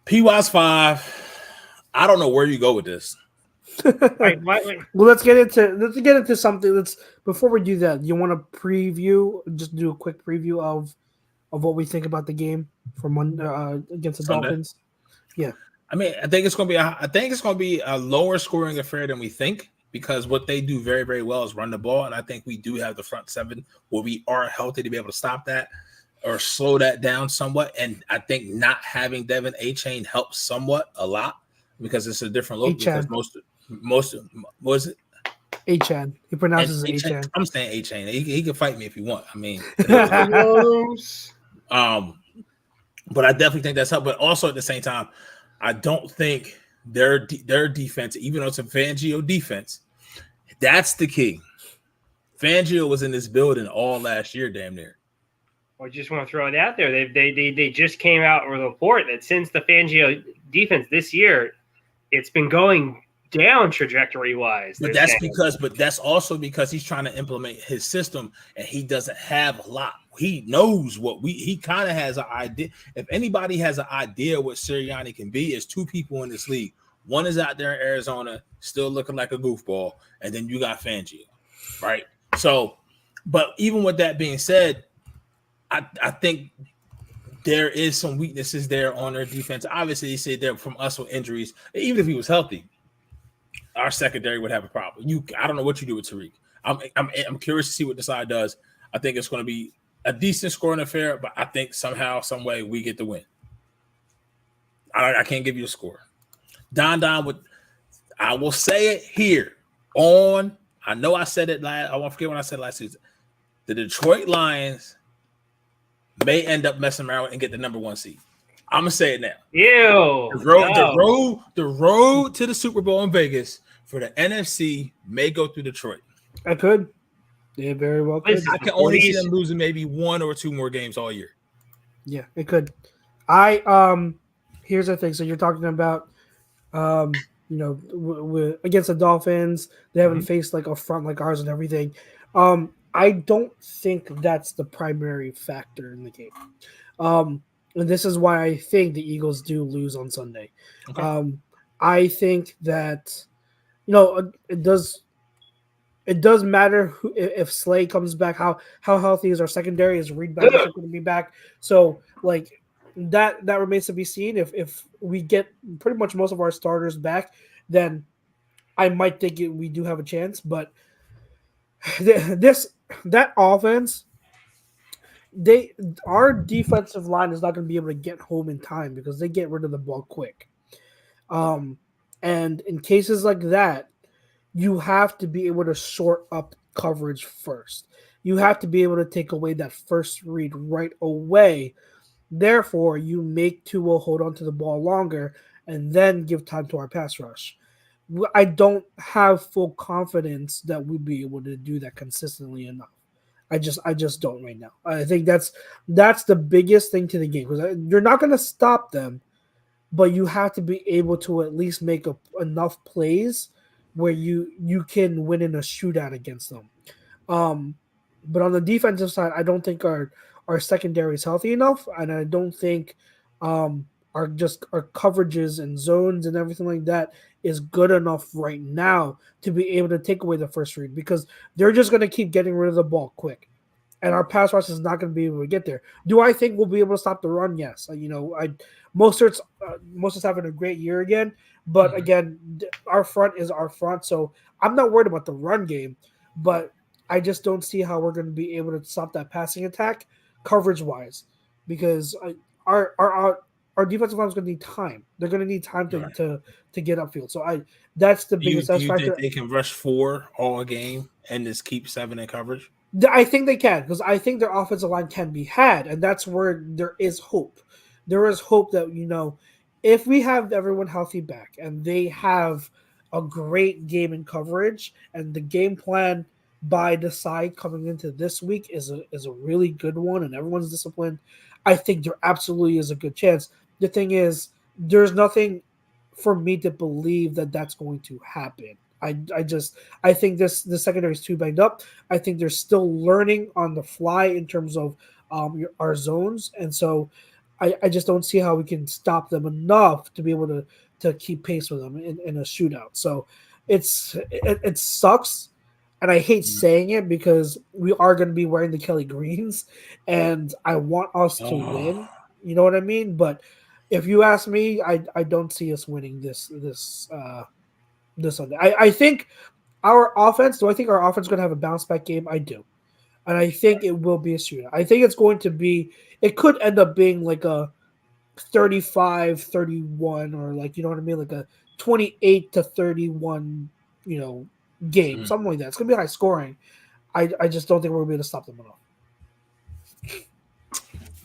PWAS 5. I don't know where you go with this. Wait. Well, let's get into something. Before we do that, you want to preview? Just do a quick preview of what we think about the game from against the Sunday. Dolphins. Yeah, I mean, I think it's going to be a lower scoring affair than we think, because what they do very, very well is run the ball, and I think we do have the front 7 where we are healthy to be able to stop that or slow that down somewhat. And I think not having Devin A-Chain helps somewhat a lot, because it's a different look. A-Chain. Because most was it A-Chain. He pronounces it A-Chain. I'm saying A-Chain. He can fight me if he want. I mean, but I definitely think that's helped. But also at the same time, I don't think their defense, even though it's a Fangio defense, that's the key. Fangio was in this building all last year, damn near. I just want to throw it out there. They just came out with a report that since the Fangio defense this year, it's been going down trajectory wise. But that's also because he's trying to implement his system, and he doesn't have a lot. He knows he kind of has an idea. If anybody has an idea what Sirianni can be, it's 2 people in this league. One is out there in Arizona, still looking like a goofball, and then you got Fangio, right? So, but even with that being said, I think there is some weaknesses there on their defense. Obviously, he said they're from us with injuries. Even if he was healthy, our secondary would have a problem. I don't know what you do with Tariq. I'm curious to see what Desai does. I think it's going to be a decent scoring affair, but I think somehow, some way, we get the win. I can't give you a score. Don I will say it here on. I know I said it last. I won't forget when I said it last season. The Detroit Lions may end up messing around and get the number 1 seed. I'm gonna say it now. Ew. The road to the Super Bowl in Vegas for the NFC may go through Detroit. I could. Yeah, very well could. I can only see them losing maybe 1 or 2 more games all year. Yeah, it could. Here's the thing. So you're talking about, against the Dolphins, they haven't faced like a front like ours and everything. I don't think that's the primary factor in the game. And this is why I think the Eagles do lose on Sunday. Okay. I think that, it does matter if Slay comes back, how healthy is our secondary, is Reed back going to be back. So like that remains to be seen. If we get pretty much most of our starters back, then I might think we do have a chance. But that offense, our defensive line is not going to be able to get home in time because they get rid of the ball quick. And in cases like that, you have to be able to short up coverage first. You have to be able to take away that first read right away. Therefore, you make Tua hold on to the ball longer and then give time to our pass rush. I don't have full confidence that we'd be able to do that consistently enough. I just don't right now. I think that's the biggest thing to the game, because you're not going to stop them, but you have to be able to at least make enough plays where you can win in a shootout against them. But on the defensive side, I don't think our secondary is healthy enough, and I don't think our coverages and zones and everything like that is good enough right now to be able to take away the first read, because they're just going to keep getting rid of the ball quick, and our pass rush is not going to be able to get there. Do I think we'll be able to stop the run? Yes. Mostert's having a great year again, but again, our front is our front, so I'm not worried about the run game, but I just don't see how we're going to be able to stop that passing attack coverage wise, because our our defensive line is going to need time. They're going to need time to get upfield. So that's the biggest do you factor. think they can rush 4 all game and just keep 7 in coverage? I think they can, because I think their offensive line can be had, and that's where there is hope. There is hope that, if we have everyone healthy back and they have a great game in coverage, and the game plan by the side coming into this week is a really good one, and everyone's disciplined, I think there absolutely is a good chance. The thing is, there's nothing for me to believe that that's going to happen. I think the secondary is too banged up. I think they're still learning on the fly in terms of our zones, and so I just don't see how we can stop them enough to be able to keep pace with them in a shootout. So it sucks, and I hate saying it because we are going to be wearing the Kelly Greens, and I want us to win. You know what I mean? But if you ask me, I don't see us winning this Sunday. I think our offense. Do I think our offense is going to have a bounce back game? I do, and I think it will be a shootout. I think it's going to be. It could end up being like a 35-31, or like, you know what I mean, like a 28-31, game, something like that. It's going to be high scoring. I just don't think we're going to be able to stop them enough.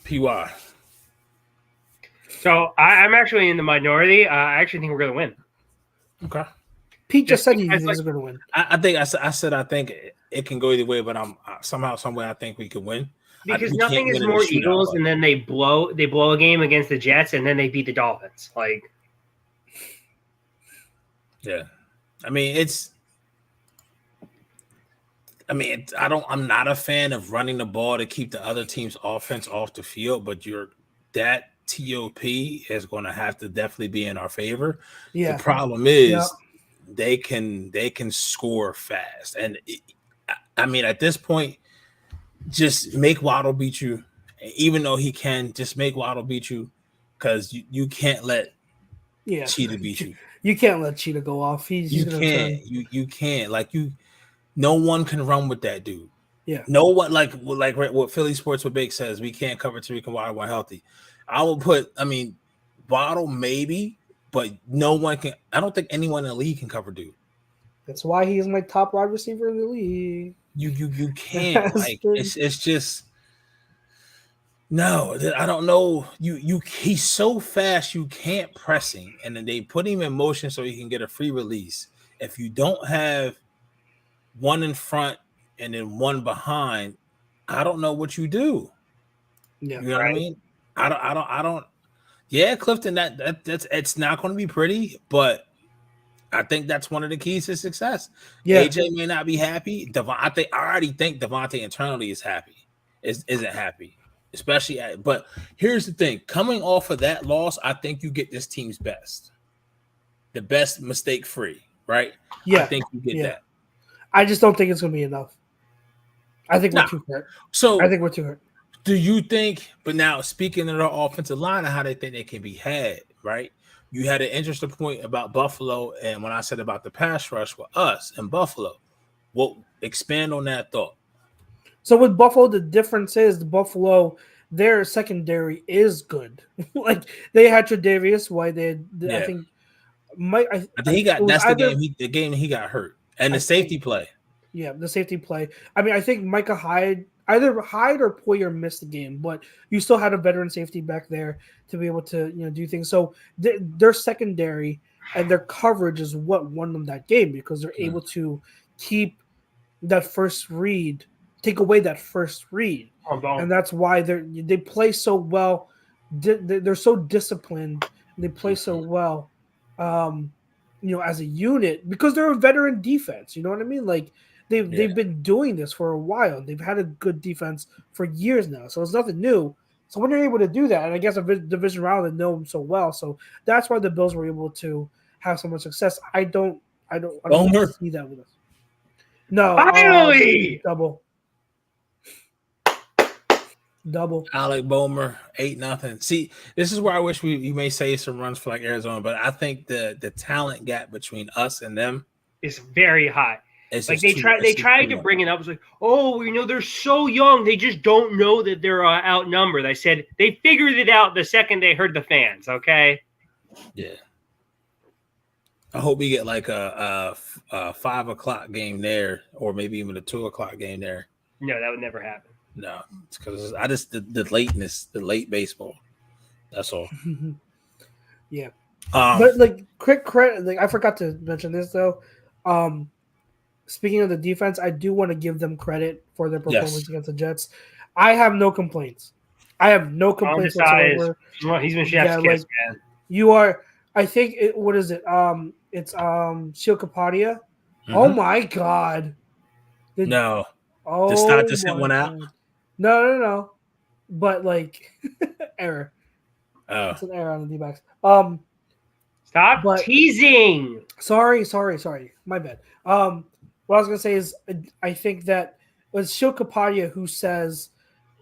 PY. So I'm actually in the minority. I actually think we're going to win. Okay. Pete just said he thinks we're going to win. I think I think it can go either way, but I'm somehow, some way, I think we can win. Because nothing is more Eagles, and then they blow a game against the Jets, and then they beat the Dolphins. Yeah, I'm not a fan of running the ball to keep the other team's offense off the field, but that TOP is going to have to definitely be in our favor. Yeah. The problem is they can score fast, and at this point, just make Waddle beat you, even though he can. Just make Waddle beat you, because you can't let Cheetah beat you. You can't let Cheetah go off. You can't. No one can run with that dude. Yeah. No one, like what Philly Sports with Bake says, we can't cover Tariq and Waddle when healthy. I will put. Waddle maybe, but no one can. I don't think anyone in the league can cover dude. That's why he's my top wide receiver in the league. You can't. It's just no. I don't know. He's so fast. You can't press him, and then they put him in motion so he can get a free release. If you don't have one in front and then one behind, I don't know what you do. Yeah, you know what I mean. I don't. Yeah, Clifton. That's it's not going to be pretty, but I think that's one of the keys to success. Yeah. AJ may not be happy. I already think Devontae internally is happy. Isn't happy, especially but here's the thing. Coming off of that loss, I think you get this team's best. The best mistake free, right? Yeah. I think you get that. I just don't think it's going to be enough. I think we're too hurt. So I think we're too hurt. Do you think, but now speaking of the offensive line and how they think they can be had, right? You had an interesting point about Buffalo, and when I said about the pass rush with us and Buffalo, expand on that thought. So with Buffalo, the difference is Buffalo, their secondary is good. They had Tre'Davious White. I think he got. That's the game he got hurt, and the safety play. Yeah, the safety play. I think Micah Hyde. Either Hyde or Poyer missed the game, but you still had a veteran safety back there to be able to do things. So their secondary and their coverage is what won them that game, because they're able to keep that first read, take away that first read, and that's why they play so well. They're so disciplined. They play so well, as a unit, because they're a veteran defense. You know what I mean? They've been doing this for a while. They've had a good defense for years now, so it's nothing new. So when they're able to do that, and I guess a division round that know them so well, so that's why the Bills were able to have so much success. I don't see that with us. No, finally double. Alec Bomer 8-0. See, this is where I wish you may save some runs for Arizona, but I think the talent gap between us and them is very high. Like they tried to bring it up. It's like, oh, they're so young. They just don't know that they're outnumbered. I said they figured it out the second they heard the fans. Okay. Yeah. I hope we get like a 5 o'clock game there, or maybe even a 2 o'clock game there. No, that would never happen. No, it's because I just the lateness, the late baseball. That's all. Yeah. But like quick credit, like I forgot to mention this though. Speaking of the defense, I do want to give them credit for their performance against the Jets. I have no complaints. Whatsoever. He's been chef's kiss, man. You are. I think what is it? It's Shilkapadia. Mm-hmm. Oh my God! No. Oh, did Stott just hit one out? No. But like error. Oh, it's an error on the D-backs. Stop teasing. Sorry. My bad. What I was gonna say is I think that it was Shilkapadia who says,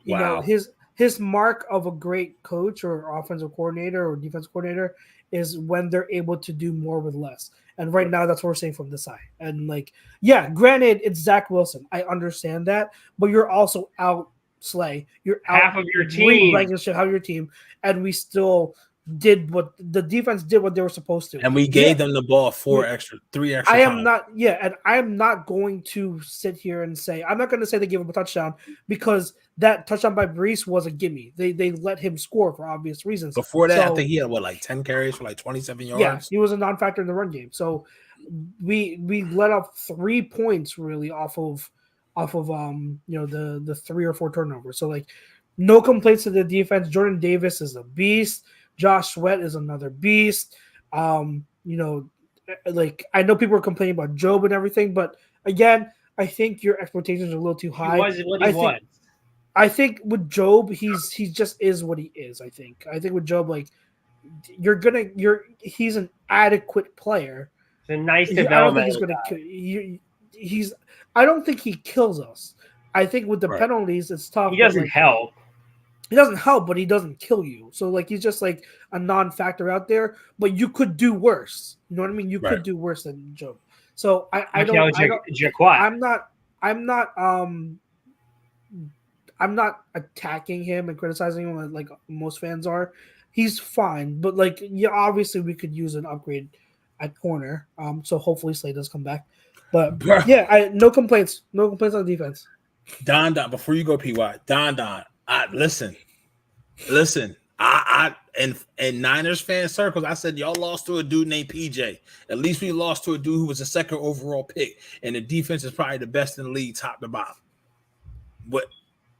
you know, his mark of a great coach or offensive coordinator or defense coordinator is when they're able to do more with less. And right now, that's what we're seeing from this side. And like, yeah, granted, it's Zach Wilson. I understand that, but you're also out Slay. You're out half of your team, half of your team, and we still did what the defense did what they were supposed to. And we gave them the ball 3 extra I am times. and I am not going to sit here and say I'm not going to say they gave him a touchdown because that touchdown by Brees was a gimme. They let him score for obvious reasons. Before that, I think he had 10 carries for 27 yards. Yeah, he was a non-factor in the run game. So we let up 3 points really off of the 3 or 4 turnovers. So like no complaints to the defense. Jordan Davis is a beast. Josh Sweat is another beast. Like I know people are complaining about Job and everything, but again, I think your expectations are a little too high. He was what he was. I think with Job, he just is what he is. I think with Job, like he's an adequate player. It's a nice development. I don't think he kills us. I think with the penalties, it's tough. He doesn't help. He doesn't help, but he doesn't kill you. So like he's just like a non-factor out there. But you could do worse. You know what I mean? You could do worse than Job. So I'm not attacking him and criticizing him like most fans are. He's fine, but like obviously we could use an upgrade at corner. So hopefully Slay does come back. But no complaints. No complaints on defense. Don, before you go, PY, Don. Listen. I in Niners fan circles, I said y'all lost to a dude named PJ. At least we lost to a dude who was a 2nd overall pick, and the defense is probably the best in the league, top to bottom.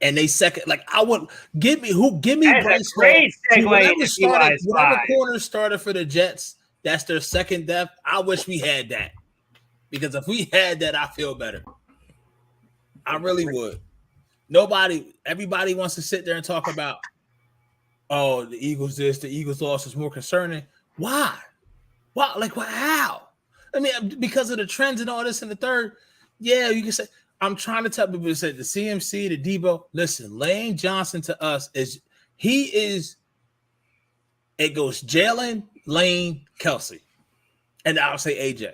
And they second, like I would give me Bryce great segue. Whatever corner started for the Jets, that's their second depth. I wish we had that because if we had that, I feel better. I really would. Everybody wants to sit there and talk about, oh, the Eagles this, the Eagles loss is more concerning. Why? Like, how? I mean, because of the trends and all this in the third. Yeah, you can say. I'm trying to tell people to say the CMC, the Debo. Listen, Lane Johnson to us it goes Jalen, Lane, Kelsey. And I'll say AJ.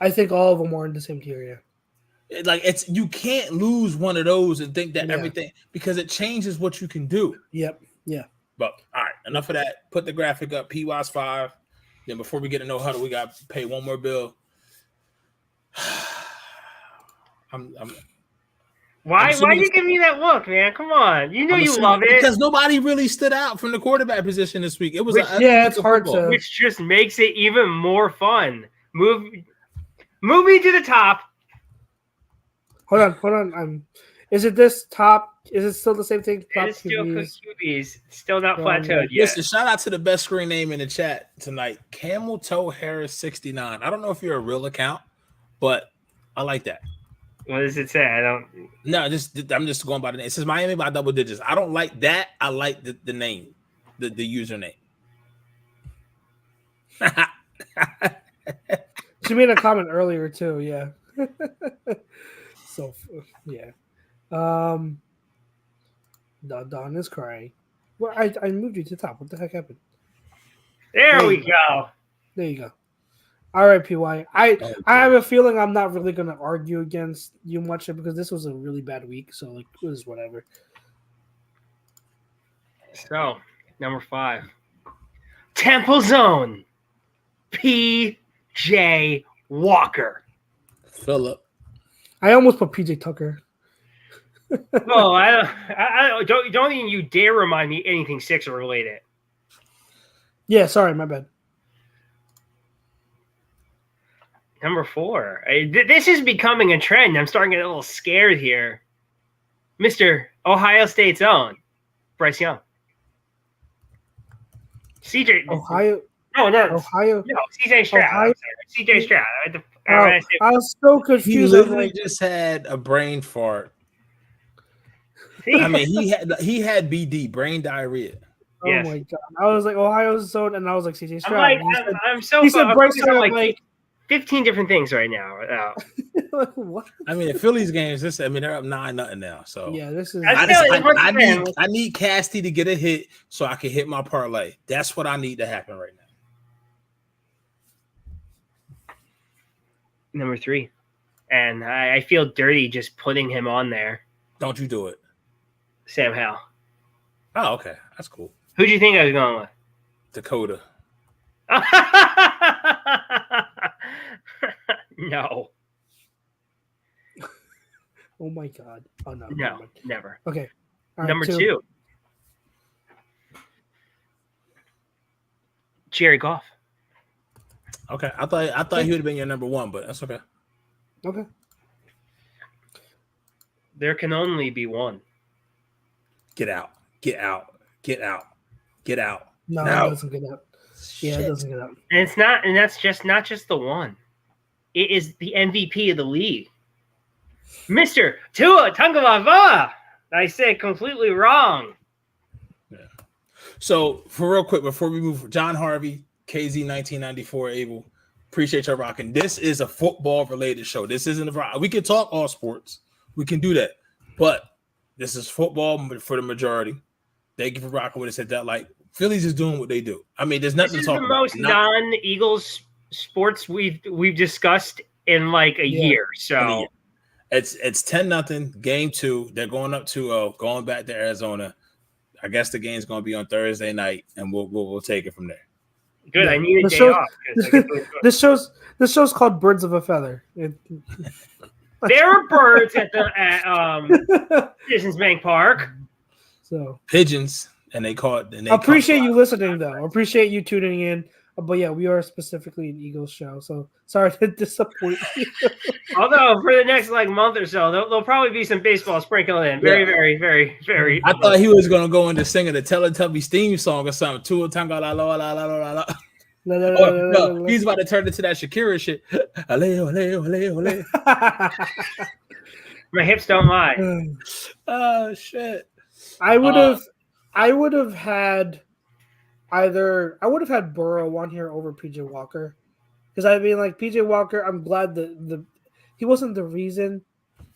I think all of them are in the same tier, yeah. Like you can't lose one of those and think that everything because it changes what you can do. Yep. Yeah. But all right, enough of that. Put the graphic up. PY's 5. Then before we get a no huddle, we got to pay one more bill. Why you give me that look, man? Come on, you love it because nobody really stood out from the quarterback position this week. It was it's hard to, which just makes it even more fun. Move me to the top. Hold on. Is it this top? Is it still the same thing? It's still QBs. Still not plateaued yet. Listen, shout out to the best screen name in the chat tonight, Camel Toe Harris 69. I don't know if you're a real account, but I like that. What does it say? I'm just going by the name. It says Miami by double digits. I don't like that. I like the name, the username. She made a comment earlier too. Yeah. So yeah. Don is crying. Well, I moved you to the top. What the heck happened? There we go. There you go. All right, PY. I have a feeling I'm not really going to argue against you much because this was a really bad week. So like, it was whatever. So, number 5. Temple Zone. P.J. Walker. Philip. I almost put PJ Tucker. Oh, I don't even you dare remind me anything Sixer related. Yeah, sorry, my bad. Number 4. This is becoming a trend. I'm starting to get a little scared here. Mr. Ohio State's own Bryce Young. CJ. Ohio. No. Ohio. No, CJ Stroud. Ohio. CJ Stroud. I was so confused. He literally just had a brain fart. I mean, he had BD, brain diarrhea. Oh my god! I was like Ohio's zone, and I was like CJ Stroud. I'm so. He said Bryce Young like 15 different things right now. Like, what? I mean, the Phillies games. They're up 9-0 now. So yeah, this is. I need Casty to get a hit so I can hit my parlay. That's what I need to happen right now. Number 3, and I feel dirty just putting him on there. Don't you do it, Sam Howell. Oh, okay, that's cool. Who do you think I was going with? Dakota. No. Oh my god! Oh no! No, never. Okay. All right, Number 2. Jerry Goff. Okay, I thought he would have been your number 1, but that's okay. Okay. There can only be one. Get out. Get out. Get out. Get out. No, it doesn't get out. Yeah, it doesn't get out. And it's not, and that's just not just the one. It is the MVP of the league. Mr. Tua Tagovailoa. I said completely wrong. Yeah. So, for real quick, before we move, John Harvey, KZ 1994, Abel, appreciate y'all rocking. This is a football-related show. This isn't we can talk all sports. We can do that. But this is football for the majority. Thank you for rocking with us at that. Like, Phillies is doing what they do. I mean, there's nothing to talk about. This is the most non-Eagles sports we've discussed in like a year. So it's 10-0, game 2. They're going up 2-0, going back to Arizona. I guess the game's going to be on Thursday night, and we'll take it from there. Good. Yeah. I need a day off. This show's called Birds of a Feather. There are birds at Citizens Bank Park. So pigeons, and they call it. I appreciate you listening, though. I appreciate you tuning in. But yeah, we are specifically an Eagles show, so sorry to disappoint you. Although for the next month or so, there'll probably be some baseball sprinkled in. Very, very, very, very. I thought he was gonna go into singing the Teletubbies theme song or something. Tua Tanga la la la la la la. No, he's about to turn into that Shakira shit. Ole, ole, ole, ole. My hips don't lie. Oh shit! I would have had Burrow on here over PJ Walker, because I mean, like, PJ Walker, I'm glad that he wasn't the reason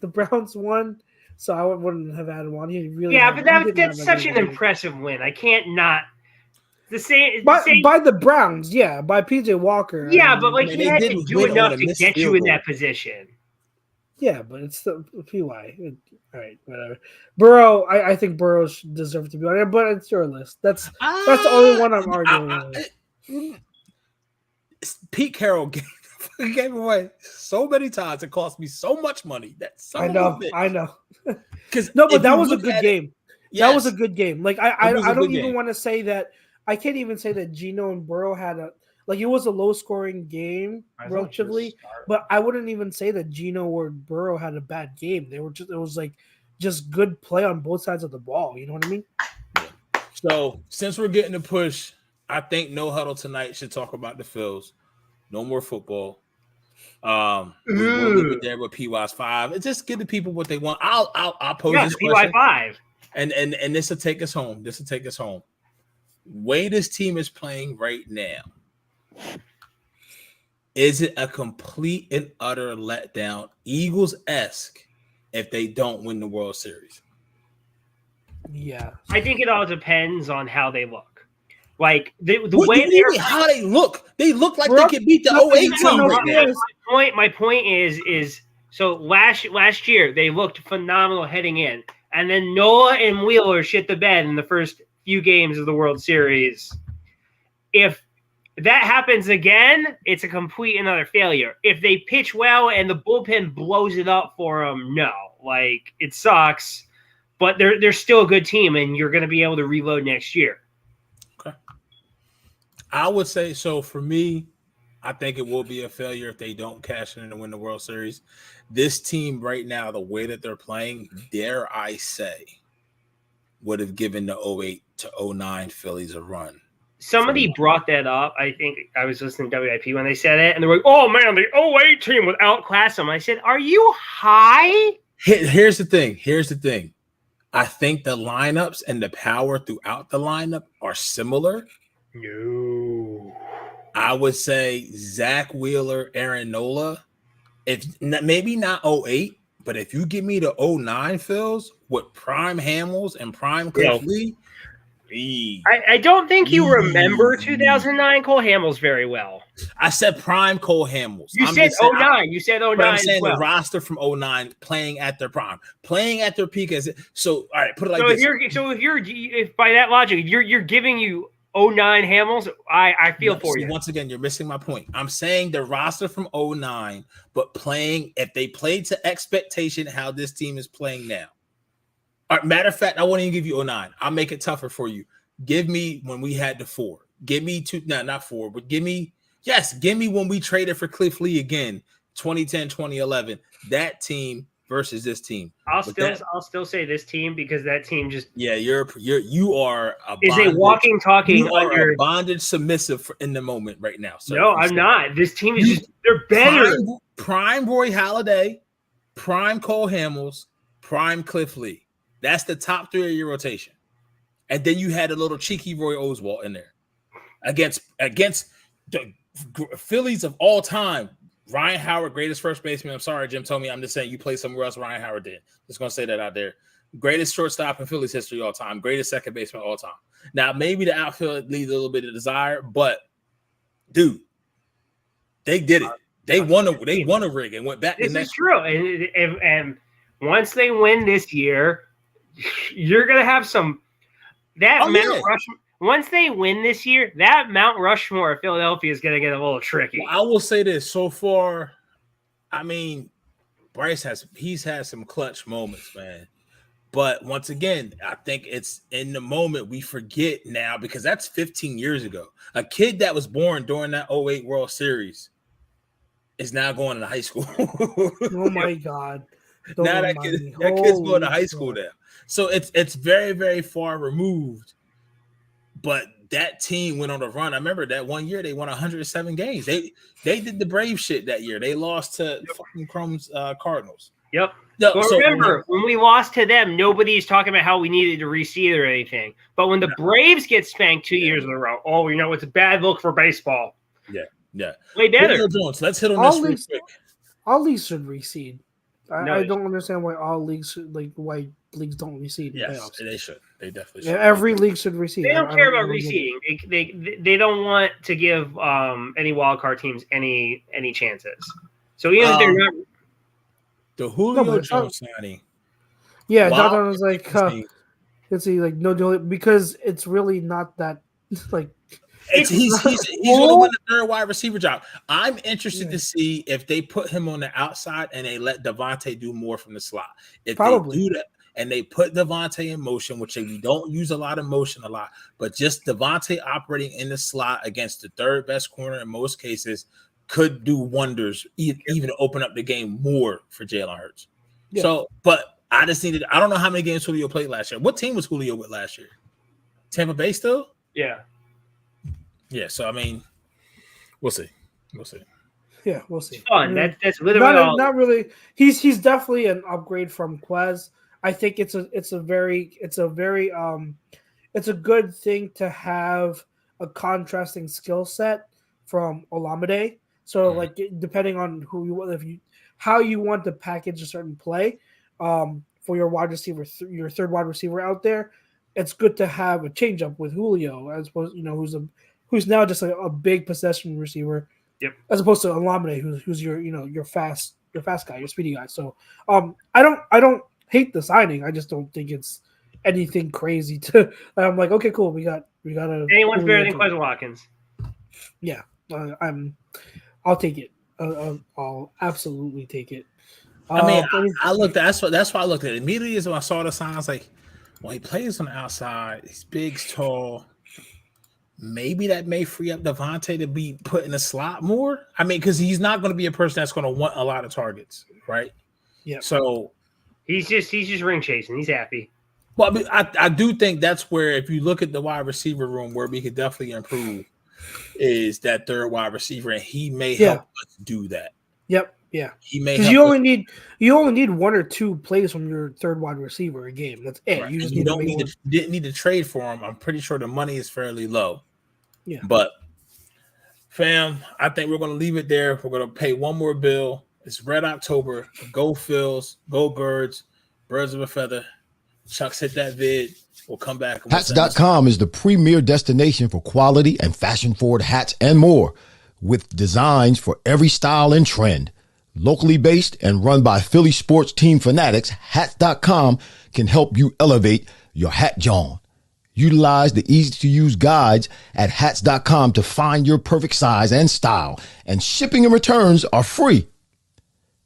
the Browns won, so I wouldn't have had him on. He really but that's such an impressive win. I can't not. The same by the Browns, by PJ Walker. Yeah, but like he had to do enough to get you in that position. Yeah, but it's the PY. All right, whatever. Burrow, I think Burrow deserves to be on there, but it's your list. That's the only one I'm arguing with. Pete Carroll gave away so many times. It cost me so much money. I know. But that was a good game. Yes, that was a good game. Like I don't even want to say that. I can't even say that Geno and Burrow had it was a low-scoring game relatively, but I wouldn't even say that Geno or Burrow had a bad game. It was just good play on both sides of the ball. You know what I mean? So since we're getting a push, I think No Huddle tonight should talk about the Phils. No more football. We'll leave it there with PY's 5. And just give the people what they want. I'll pose this question. PY 5. And this will take us home. Way this team is playing right now, is it a complete and utter letdown, Eagles-esque, if they don't win the World Series? Yeah. I think it all depends on how they look. Like the What way do you mean, how they look like they could beat the 08 team right now. My point is so last year they looked phenomenal heading in, and then Nola and Wheeler shit the bed in the first few games of the World Series. If that happens again, it's a complete another failure. If they pitch well and the bullpen blows it up for them, no, like it sucks, but they're still a good team, and you're going to be able to reload next year. Okay, I would say so. For me, I think it will be a failure if they don't cash in and win the World Series. This team right now, the way that they're playing, dare I say, would have given the 08 to 09 Phillies a run. Somebody brought that up. I think I was listening to WIP when they said it, and they were like, "Oh man, the 08 team would outclass them." I said, "Are you high?" Here's the thing. I think the lineups and the power throughout the lineup are similar. No. I would say Zach Wheeler, Aaron Nola. If maybe not 08, but if you give me the 09 Phils with prime Hamels and prime Cliff Lee. I don't think you remember 2009 Cole Hamels very well. I said prime Cole Hamels. You said 09. You said 09. I'm saying the roster from 09 playing at their prime, playing at their peak. All right, put it like this. If by that logic, you're giving you 09 Hamels, I feel for you. Once again, you're missing my point. I'm saying the roster from 09, but playing, if they played to expectation, how this team is playing now. All right, matter of fact, I won't even give you 09. I'll make it tougher for you. Give me when we had the 4. Give me not 4, but give me when we traded for Cliff Lee again, 2010, 2011. That team versus this team. I'll still say this team because that team just you are a walking, talking under a bondage submissive in the moment right now. So no, I'm not. This team is they're better. Prime Roy Halladay, prime Cole Hamels, prime Cliff Lee. That's the top 3 of your rotation. And then you had a little cheeky Roy Oswalt in there against the Phillies of all time. Ryan Howard, greatest first baseman. I'm sorry, Jim told me. I'm just saying you play somewhere else. Ryan Howard did. Just going to say that out there. Greatest shortstop in Phillies history all time. Greatest second baseman all time. Now, maybe the outfield leaves a little bit of desire, but, dude, they did it. They won a rig and went back. This is true. And once they win this year, you're going to have some – once they win this year, that Mount Rushmore of Philadelphia is going to get a little tricky. Well, I will say this. So far, I mean, Bryce he's had some clutch moments, man. But once again, I think it's in the moment we forget now because that's 15 years ago. A kid that was born during that 08 World Series is now going to high school. Oh, my God. Now that kid's going to high school now. So it's very, very far removed. But that team went on a run. I remember that one year they won 107 games. They did the brave shit that year. They lost to fucking Chrome's Cardinals. Yep. But remember, when we lost to them, nobody's talking about how we needed to reseed or anything. But when the Braves get spanked 2 years in a row, it's a bad look for baseball. Yeah. Way better. Jones, let's hit on this real quick. All leagues should reseed. I don't understand why why leagues don't reseed. Yes, they should. They definitely should. Yeah, every league should reseed. They don't care about reseeding. They don't want to give any wild card teams any chances. So even if they're not the Julio Jones signing. Yeah, Jonathan was like, let's see, like no, because it's really not that like. He's going to win the third wide receiver job. I'm interested to see if they put him on the outside and they let Devontae do more from the slot. If they do that and they put Devontae in motion, which we don't use a lot of motion but just Devontae operating in the slot against the third best corner in most cases could do wonders, even to open up the game more for Jalen Hurts. Yeah. So, but I don't know how many games Julio played last year. What team was Julio with last year? Tampa Bay still? Yeah. Yeah, so I mean, we'll see. Yeah, we'll see. It's fun. That's literally not really. He's definitely an upgrade from Quez. I think it's a good thing to have a contrasting skill set from Olamide. So like depending on how you want to package a certain play for your wide receiver, your third wide receiver out there, it's good to have a changeup with Julio, as opposed, who's now just a big possession receiver. Yep. As opposed to Alameda, who's your fast guy, your speedy guy. So I don't hate the signing. I just don't think it's anything crazy to. I'm like, okay, cool. We got a. Anyone's better than Quez Watkins. Yeah, I'll take it. I'll absolutely take it. I mean, I looked at that's why I looked at it immediately as when I saw the sign. I was like, well, he plays on the outside. He's big, he's tall. Maybe that may free up Devontae to be put in the slot more. I mean, because he's not going to be a person that's going to want a lot of targets, right? Yeah. So he's just ring chasing. He's happy. Well, I mean, I do think that's where, if you look at the wide receiver room, where we could definitely improve is that third wide receiver, and he may help us do that. Yep. Yeah. He may because you only need one or two plays from your third wide receiver a game. That's it. Right. You just didn't need to trade for him. I'm pretty sure the money is fairly low. Yeah. But fam, I think we're gonna leave it there. We're gonna pay one more bill. It's Red October. Go Phils, go Birds, birds of a feather. Chuck's hit that vid. We'll come back. Hats.com is the premier destination for quality and fashion-forward hats and more, with designs for every style and trend. Locally based and run by Philly sports team fanatics, Hats.com can help you elevate your hat John. Utilize the easy-to-use guides at Hats.com to find your perfect size and style, and shipping and returns are free.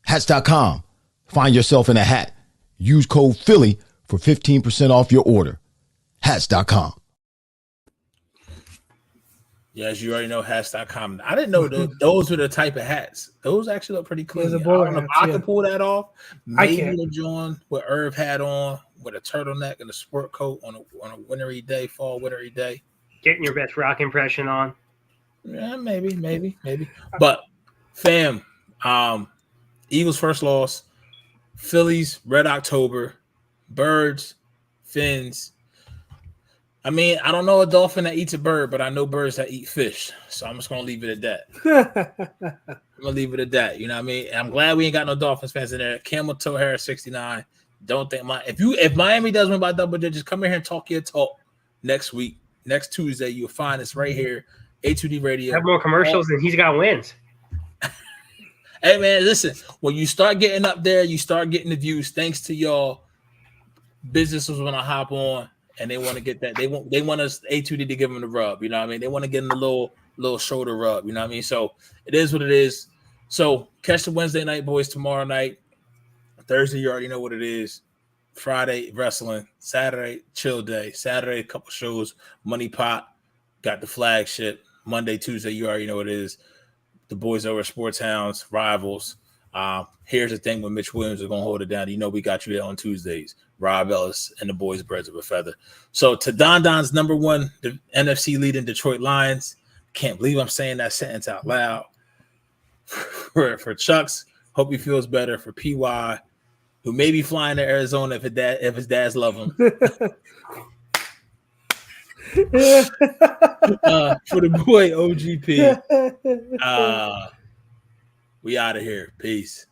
Hats.com. Find yourself in a hat. Use code Philly for 15% off your order. Hats.com. Yeah, as you already know, hats.com. I didn't know those were the type of hats. Those actually look pretty clean. I don't know if I can pull that off. Maybe a John with Irv hat on, with a turtleneck and a sport coat on a wintry day, fall wintry day. Getting your best rock impression on. Yeah, maybe. But fam, Eagles first loss, Phillies, Red October, Birds, Fins. I mean, I don't know a dolphin that eats a bird, but I know birds that eat fish. So I'm just gonna leave it at that. I'm gonna leave it at that. You know what I mean? I'm glad we ain't got no Dolphins fans in there. Camel Toe Hair 69. Don't think if Miami does win by double digits, come in here and talk your talk next week. Next Tuesday, you'll find us right here, A2D Radio. Have more commercials and he's got wins. Hey man, listen, when you start getting up there, you start getting the views. Thanks to y'all, businesses want to hop on and they want to get that. They want us A2D to give them the rub. You know what I mean? They want to get them the little shoulder rub. You know what I mean? So it is what it is. So catch the Wednesday night boys tomorrow night. Thursday, you already know what it is. Friday, wrestling. Saturday, chill day. Saturday, a couple shows. Money Pot, got the flagship. Monday, Tuesday, you already know what it is. The boys over at Sports Hounds, Rivals. Here's the thing when Mitch Williams is going to hold it down. You know we got you there on Tuesdays. Rob Ellis and the boys, Birds of a Feather. So to Don's number one, the NFC leading Detroit Lions. Can't believe I'm saying that sentence out loud. For Chuck's, hope he feels better. For PY, who may be flying to Arizona if his dads love him. For the boy OGP, we out of here. Peace.